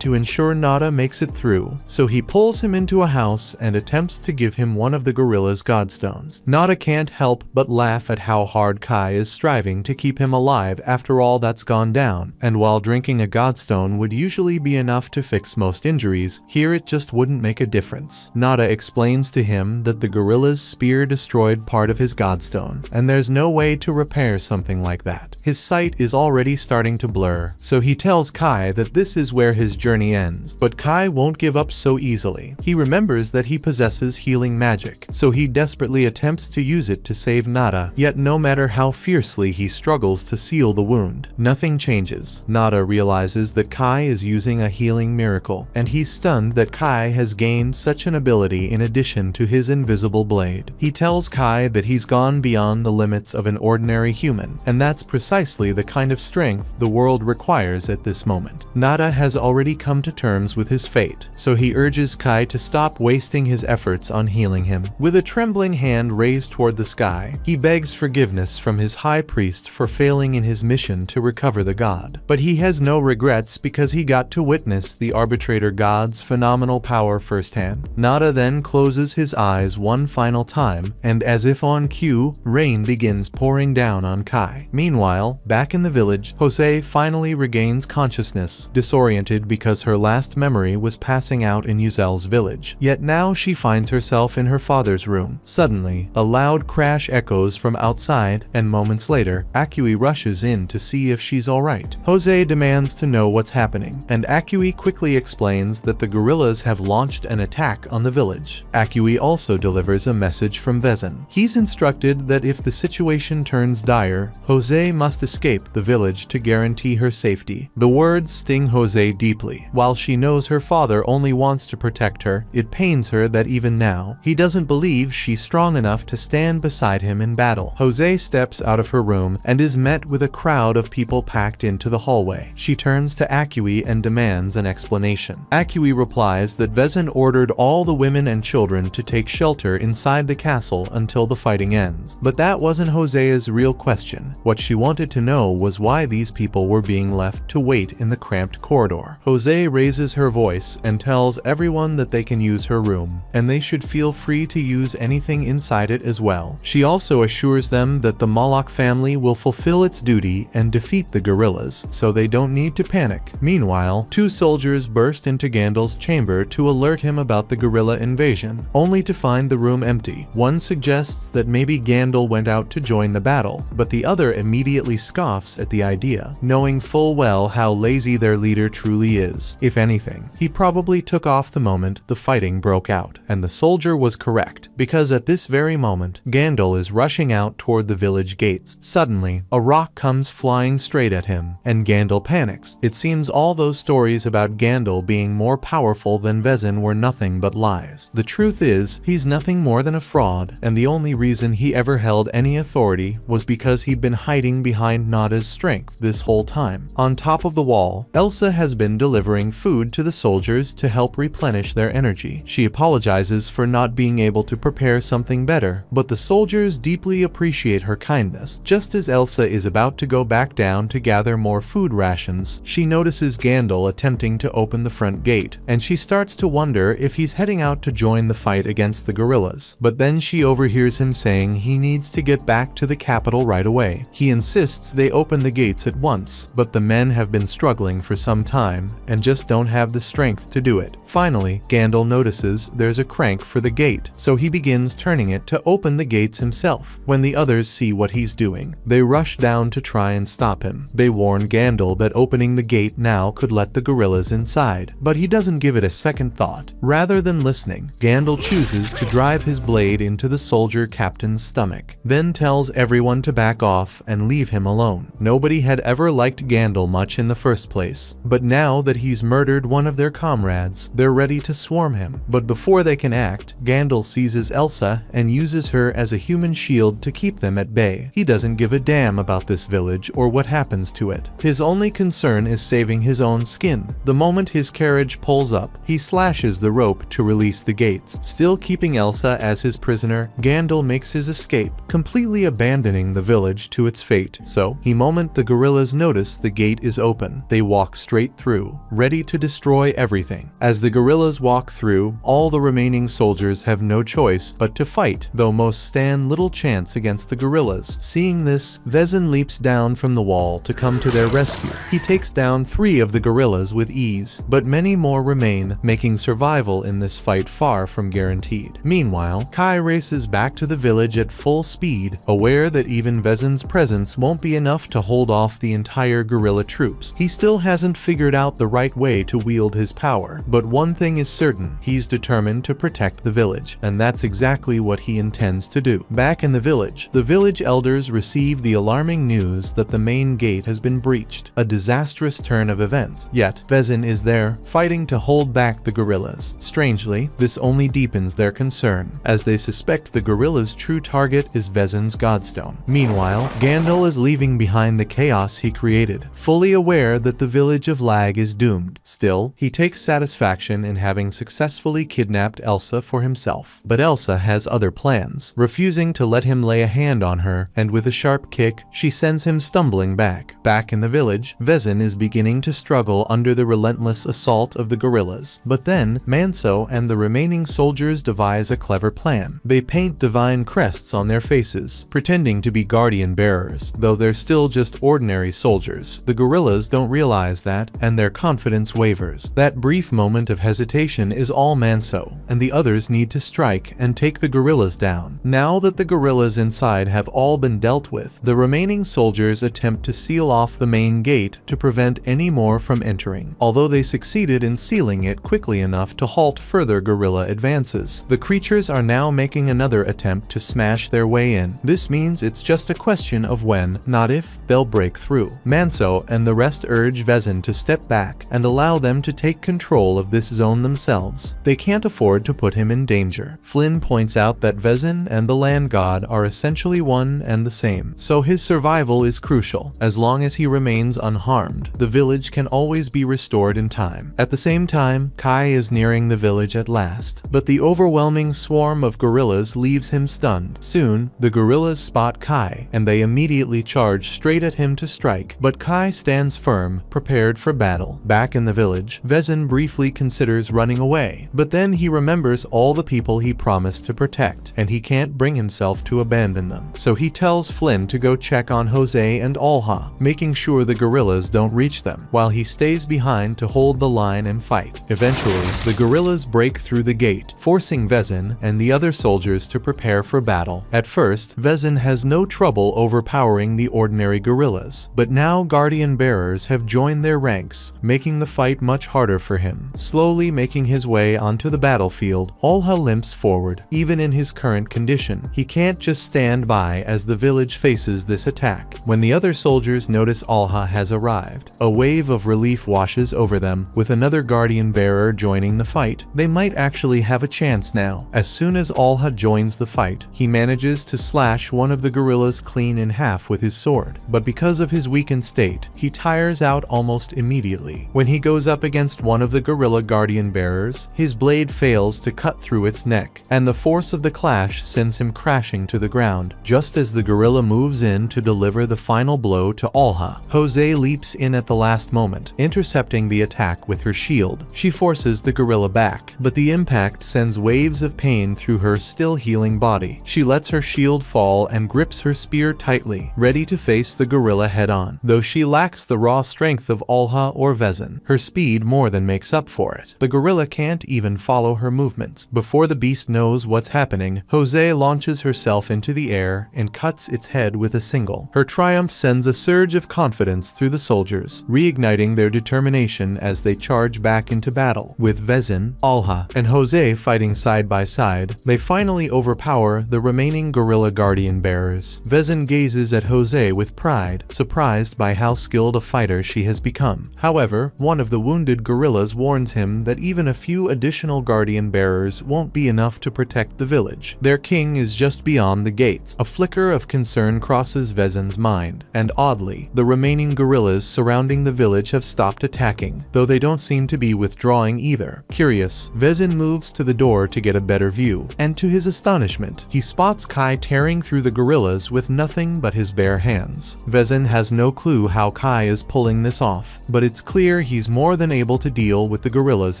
to ensure Nada makes it through, so he pulls him into a house and attempts to give him one of the gorilla's godstones. Nada can't help but laugh at how hard Kai is striving to keep him alive after all that's gone down, and while drinking a godstone would usually be enough to fix most injuries, here it just wouldn't make a difference. Nada explains to him that the gorilla's spear destroyed part of his godstone, and there's no way to repair something like that. His sight is already starting to blur, so he tells Kai that this is where his journey ends, but Kai won't give up so easily. He remembers that he possesses healing magic, so he desperately attempts to use it to save Nada, yet no matter how fiercely he struggles to seal the wound, nothing changes. Nada realizes that Kai is using a healing miracle, and he's stunned that Kai has gained such an ability in addition to his invisible blade. He tells Kai that he's gone beyond the limits of an ordinary human, and that's precisely the kind of strength the world requires at this moment. Nada has already come to terms with his fate, so he urges Kai to stop wasting his efforts on healing him. With a trembling hand raised toward the sky, he begs forgiveness from his high priest for failing in his mission to recover the god. But he has no regrets because he got to witness the arbitrator god's phenomenal power firsthand. Nada then closes his eyes one final time, and as if on cue, rain begins pouring down on Kai. Meanwhile, back in the village, Jose finally regains consciousness, disoriented because her last memory was passing out in Yuzel's village. Yet now she finds herself in her father's room. Suddenly, a loud crash echoes from outside, and moments later, Akui rushes in to see if she's alright. Jose demands to know what's happening, and Akui quickly explains that the gorillas have launched an attack on the village. Akui also delivers a message from Vezin. He's instructed that if the situation turns dire, Jose must escape the village to guarantee her safety. The words sting Jose deeply. While she knows her father only wants to protect her, it pains her that even now, he doesn't believe she's strong enough to stand beside him in battle. Jose steps out of her room and is met with a crowd of people packed into the hallway. She turns to Akui and demands an explanation. Akui replies that Vezin ordered all the women and children to take shelter inside the castle until the fighting ends. But that wasn't Jose's real question. What she wanted to know was why these people were being left to wait in the cramped corridor. Jose raises her voice and tells everyone that they can use her room, and they should feel free to use anything inside it as well. She also assures them that the Moloch family will fulfill its duty and defeat the gorillas, so they don't need to panic. Meanwhile, two soldiers burst into Gandalf's chamber to alert him about the gorilla invasion, only to find the room empty. One suggests that maybe Gandalf went out to join the battle, but the other immediately scoffs at the idea, knowing full well how lazy their leader truly is. If anything, he probably took off the moment the fighting broke out. And the soldier was correct, because at this very moment, Gandalf is rushing out toward the village gates. Suddenly, a rock comes flying straight at him, and Gandalf panics. It seems all those stories about Gandalf being more powerful than Vezin were nothing but lies. The truth is, he's nothing more than a fraud, and the only reason he ever held any authority was because he'd been hiding behind Nada's strength this whole time. On top of the wall, Elsa has been delivering food to the soldiers to help replenish their energy. She apologizes for not being able to prepare something better, but the soldiers deeply appreciate her kindness. Just as Elsa is about to go back down to gather more food rations, she notices Gandalf attempting to open the front gate, and she starts to wonder if he's heading out to join the fight against the gorillas. But then she overhears him saying he needs to get back to the capital right away. He insists they open the gates at once, but the men have been struggling for some time and just don't have the strength to do it. Finally, Gandalf notices there's a crank for the gate, so he begins turning it to open the gates himself. When the others see what he's doing, they rush down to try and stop him. They warn Gandalf that opening the gate now could let the gorillas inside, but he doesn't give it a second thought. Rather than listening, Gandalf chooses to drive his blade into the soldier captain's stomach. panic, then tells everyone to back off and leave him alone. Nobody had ever liked Gandalf much in the first place, but now that he's murdered one of their comrades, they're ready to swarm him. But before they can act, Gandalf seizes Elsa and uses her as a human shield to keep them at bay. He doesn't give a damn about this village or what happens to it. His only concern is saving his own skin. The moment his carriage pulls up, he slashes the rope to release the gates. Still keeping Elsa as his prisoner, Gandalf makes his escape, completely abandoning the village to its fate. So, the moment the gorillas notice the gate is open, they walk straight through, ready to destroy everything. As the gorillas walk through, all the remaining soldiers have no choice but to fight, though most stand little chance against the gorillas. Seeing this, Vezin leaps down from the wall to come to their rescue. He takes down 3 of the gorillas with ease, but many more remain, making survival in this fight far from guaranteed. Meanwhile, Kai races back to the village at full speed, aware that even Vezin's presence won't be enough to hold off the entire gorilla troops. He still hasn't figured out the right way to wield his power, but one thing is certain: he's determined to protect the village, and that's exactly what he intends to do. Back in the village elders receive the alarming news that the main gate has been breached, a disastrous turn of events. Yet, Vezin is there, fighting to hold back the gorillas. Strangely, this only deepens their concern, as they suspect the gorillas' true target is Vezin's Godstone. Meanwhile, Gandalf is leaving behind the chaos he created, fully aware that the village of Lag is doomed. Still, he takes satisfaction in having successfully kidnapped Elsa for himself. But Elsa has other plans, refusing to let him lay a hand on her, and with a sharp kick, she sends him stumbling back. Back in the village, Vezin is beginning to struggle under the relentless assault of the gorillas. But then, Manso and the remaining soldiers devise a clever plan. They paint divine crests on their faces, pretending to be guardian bearers, though they're still just ordinary soldiers. The gorillas don't realize that, and their confidence wavers. That brief moment of hesitation is all Manso, and the others need to strike and take the gorillas down. Now that the gorillas inside have all been dealt with, the remaining soldiers attempt to seal off the main gate to prevent any more from entering. Although they succeeded in sealing it quickly enough to halt further gorilla advances, the creatures are now making another attempt to smash their way in. This means it's just a question of when, not if, they'll break through. Manso and the rest urge Vezin to step back and allow them to take control of this zone themselves. They can't afford to put him in danger. Flynn points out that Vezin and the land god are essentially one and the same, so his survival is crucial. As long as he remains unharmed, the village can always be restored in time. At the same time, Kai is nearing the village at last, but the overwhelming swarm of gorillas leaves him stunned. Soon, the gorillas spot Kai, and they immediately charge straight at him to strike, but Kai stands firm, prepared for battle. Back in the village, Vezin briefly considers running away, but then he remembers all the people he promised to protect, and he can't bring himself to abandon them. So he tells Flynn to go check on Jose and Alha, making sure the gorillas don't reach them, while he stays behind to hold the line and fight. Eventually, the gorillas break through the gate, forcing Vezin and the other soldiers to prepare for battle. At first, Vezin has no trouble overpowering the ordinary gorillas, but now guardian bearers have joined their ranks, making the fight much harder for him. Slowly making his way onto the battlefield, Alha limps forward. Even in his current condition, he can't just stand by as the village faces this attack. When the other soldiers notice Alha has arrived, a wave of relief washes over them, with another guardian bearer joining the fight. They might actually have a chance now. As soon as Alha joins the fight, he manages to slash one of the gorillas clean in half with his sword, but because of his weakened state, he tires out almost immediately. When he goes up against one of the gorilla guardian bearers, his blade fails to cut through its neck, and the force of the clash sends him crashing to the ground. Just as the gorilla moves in to deliver the final blow to Alha, Jose leaps in at the last moment, intercepting the attack with her shield. She forces the gorilla back, but the impact sends waves of pain through her still healing body. She lets her shield fall and grips her spear tightly, ready to face the gorilla head-on. Though she lacks the raw strength of Alha or Vezin, her speed more than makes up for it. The gorilla can't even follow her movements. Before the beast knows what's happening, Jose launches herself into the air and cuts its head with a single. Her triumph sends a surge of confidence through the soldiers, reigniting their determination as they charge back into battle. With Vezin, Alha, and Jose fighting side by side, they finally overpower the remaining gorilla guardian bearers. Vezin gazes at Jose with pride, surprised by how skilled a fighter she has become. However, one of the wounded gorillas warns him that even a few additional guardian bearers won't be enough to protect the village. Their king is just beyond the gates. A flicker of concern crosses Vezin's mind, and oddly, the remaining gorillas surrounding the village have stopped attacking, though they don't seem to be withdrawing either. Curious, Vezin moves to the door to get a better view, and to his astonishment, he spots Kai tearing through the gorillas with nothing but his bare hands. Vezin has no clue how Kai is pulling this off, but it's clear he's more than able to deal with the gorillas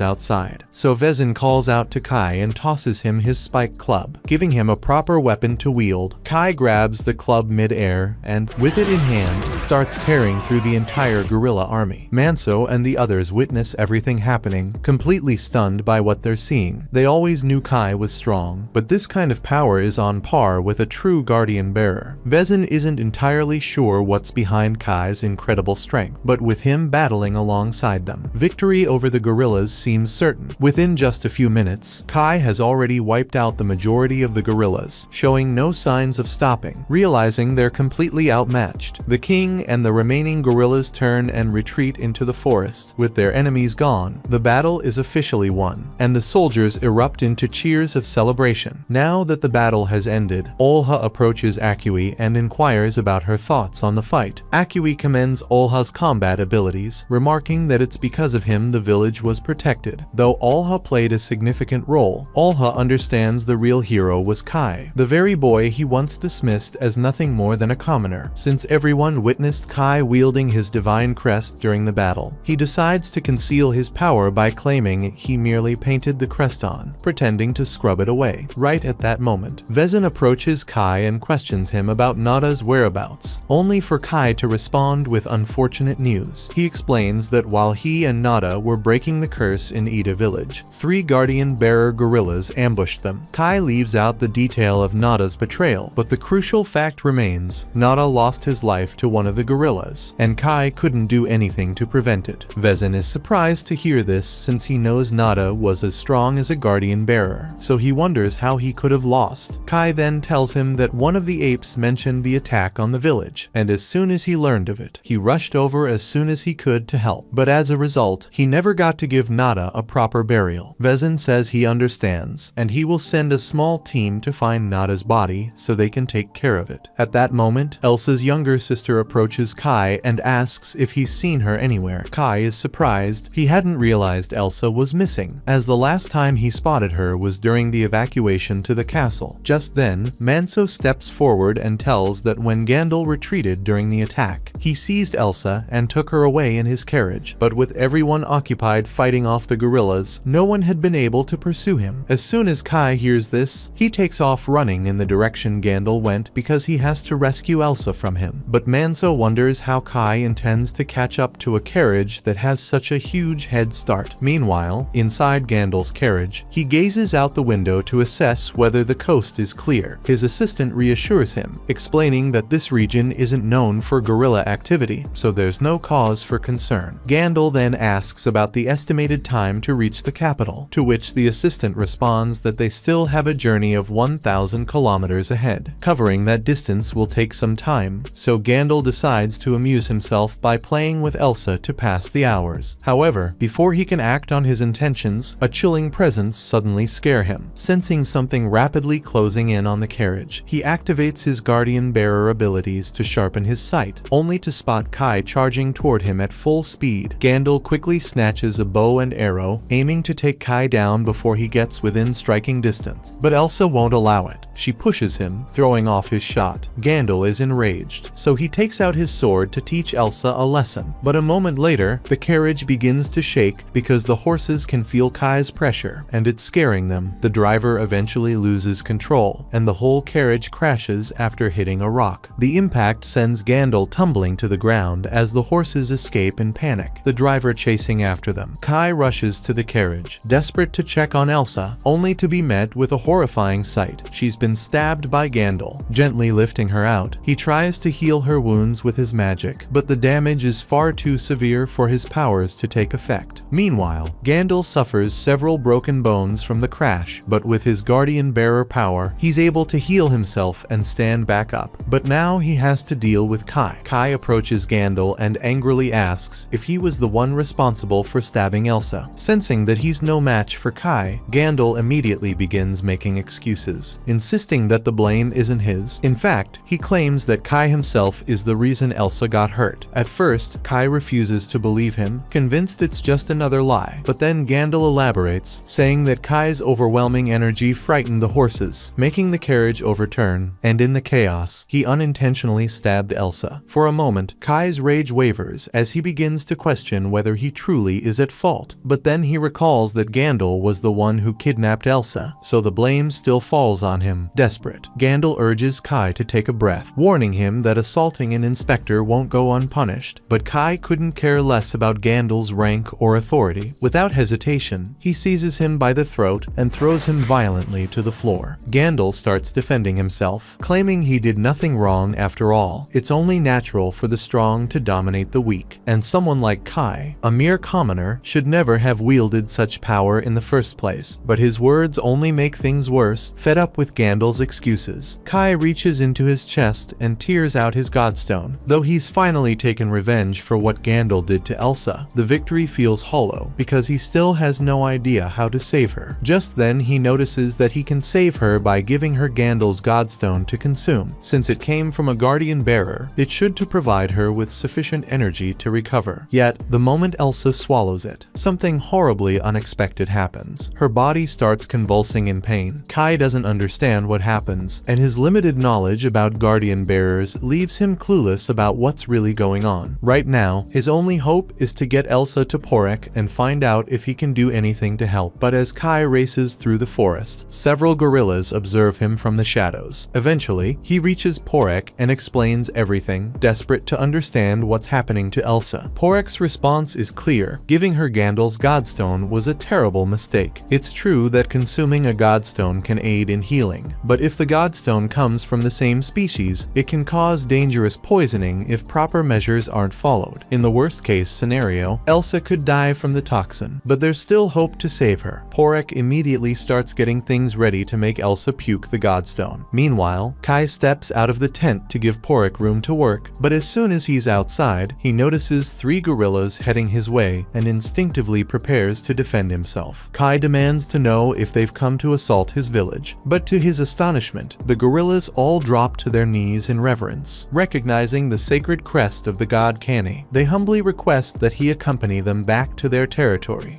outside. So Vezin calls out to Kai and tosses him his spike club, giving him a proper weapon to wield. Kai grabs the club mid-air and, with it in hand, starts tearing through the entire gorilla army. Manso and the others witness everything happening, completely stunned by what they're seeing. They always knew Kai was strong, but this kind of power is on par with a true guardian bearer. Vezin isn't entirely sure what's behind Kai's incredible strength, but with him battling alongside them, victory over the gorillas seems certain. Within just a few minutes, Kai has already wiped out the majority of the gorillas, showing no signs of stopping. Realizing they're completely outmatched, the king and the remaining gorillas turn and retreat into the forest. With their enemies gone, the battle is officially won, and the soldiers erupt into cheers of celebration. Now that the battle has ended, Olha approaches Akui and inquires about her thoughts on the fight. Akui commends Olha's combat abilities, remarking that it's because of him the village was protected. Though Olha played a significant role, Olha understands the real hero was Kai, the very boy he once dismissed as nothing more than a commoner. Since everyone witnessed Kai wielding his divine crest during the battle, he decides to conceal his power by claiming he merely painted the crest on, pretending to scrub it away. Right at that moment, Vezin approaches Kai and questions him about Nada's whereabouts, only for Kai to respond with unfortunate news. He explains that while he and Nada were breaking the curse in Ida village, 3 guardian bearer gorillas ambushed them. Kai leaves out the detail of Nada's betrayal, but the crucial fact remains: Nada lost his life to one of the gorillas, and Kai couldn't do anything to prevent it. Vezin is surprised to hear this since he knows Nada was as strong as a guardian bearer, so he wonders how he could have lost. Kai then tells him that one of the apes mentioned the attack on the village, and as soon as he learned of it, he rushed over as soon as he could to help. But as a result, he never got to give Nada a proper burial. Vezin says he understands, and he will send a small team to find Nada's body so they can take care of it. At that moment, Elsa's younger sister approaches Kai and asks if he's seen her anywhere. Kai is surprised. He hadn't realized Elsa was missing, as the last time he spotted her was during the evacuation to the castle. Just then, Manso steps forward and tells that when Gandalf retreated during the attack, he seized Elsa and took her away in his carriage, but with everyone occupied fighting off the gorillas, no one had been able to pursue him. As soon as Kai hears this, he takes off running in the direction Gandalf went because he has to rescue Elsa from him. But Manso wonders how Kai intends to catch up to a carriage that has such a huge head start. Meanwhile, inside Gandalf's carriage, he gazes out the window to assess whether the coast is clear. His assistant reassures him, explaining that this region isn't known for gorilla activity, so there's no cause for concern. Gandalf then asks about the estimated time to reach the capital, to which the assistant responds that they still have a journey of 1,000 kilometers ahead. Covering that distance will take some time, so Gandalf decides to amuse himself by playing with Elsa to pass the hours. However, before he can act on his intentions, a chilling presence suddenly scares him. Sensing something rapidly closing in on the carriage, he activates his guardian bearer abilities to sharpen his sight, only to spot Kai charging toward him at full speed. Gandalf quickly snatches a bow and arrow, aiming to take Kai down before he gets within striking distance, but Elsa won't allow it. She pushes him, throwing off his shot. Gandalf is enraged, so he takes out his sword to teach Elsa a lesson. But a moment later, the carriage begins to shake because the horses can feel Kai's pressure, and it's scaring them. The driver eventually loses control, and the whole carriage crashes after hitting a rock. The impact sends Gandalf tumbling to the ground as the horses escape in panic, the driver chasing after them. Kai rushes to the carriage, desperate to check on Elsa, only to be met with a horrifying sight. She's been stabbed by Gandalf. Gently lifting her out, he tries to heal her wounds with his magic, but the damage is far too severe for his powers to take effect. Meanwhile, Gandalf suffers several broken bones from the crash, but with his guardian bearer power, he's able able to heal himself and stand back up. But now he has to deal with Kai. Kai approaches Gandalf and angrily asks if he was the one responsible for stabbing Elsa. Sensing that he's no match for Kai, Gandalf immediately begins making excuses, insisting that the blame isn't his. In fact, he claims that Kai himself is the reason Elsa got hurt. At first, Kai refuses to believe him, convinced it's just another lie. But then Gandalf elaborates, saying that Kai's overwhelming energy frightened the horses, making the carriage overturn, and in the chaos, he unintentionally stabbed Elsa. For a moment, Kai's rage wavers as he begins to question whether he truly is at fault. But then he recalls that Gandalf was the one who kidnapped Elsa, so the blame still falls on him. Desperate, Gandalf urges Kai to take a breath, warning him that assaulting an inspector won't go unpunished. But Kai couldn't care less about Gandalf's rank or authority. Without hesitation, he seizes him by the throat and throws him violently to the floor. Gandalf starts defending himself, claiming he did nothing wrong after all. It's only natural for the strong to dominate the weak, and someone like Kai, a mere commoner, should never have wielded such power in the first place. But his words only make things worse. Fed up with Gandalf's excuses, Kai reaches into his chest and tears out his godstone. Though he's finally taken revenge for what Gandalf did to Elsa, the victory feels hollow because he still has no idea how to save her. Just then he notices that he can save her by giving her Gandalf's godstone to consume. Since it came from a guardian bearer, it should to provide her with sufficient energy to recover. Yet, the moment Elsa swallows it, something horribly unexpected happens. Her body starts convulsing in pain. Kai doesn't understand what happens, and his limited knowledge about guardian bearers leaves him clueless about what's really going on. Right now, his only hope is to get Elsa to Porek and find out if he can do anything to help. But as Kai races through the forest, several gorillas observe him from the shadows. Eventually, he reaches Porek and explains everything, desperate to understand what's happening to Elsa. Porek's response is clear. Giving her Gandalf's godstone was a terrible mistake. It's true that consuming a godstone can aid in healing, but if the godstone comes from the same species, it can cause dangerous poisoning if proper measures aren't followed. In the worst case scenario, Elsa could die from the toxin, but there's still hope to save her. Porek immediately starts getting things ready to make Elsa puke the godstone. Meanwhile, Kai steps out of the tent to give Porek room to work, but as soon as he's outside, he notices 3 gorillas heading his way and instinctively prepares to defend himself. Kai demands to know if they've come to assault his village, but to his astonishment, the gorillas all drop to their knees in reverence, recognizing the sacred crest of the god Kani. They humbly request that he accompany them back to their territory.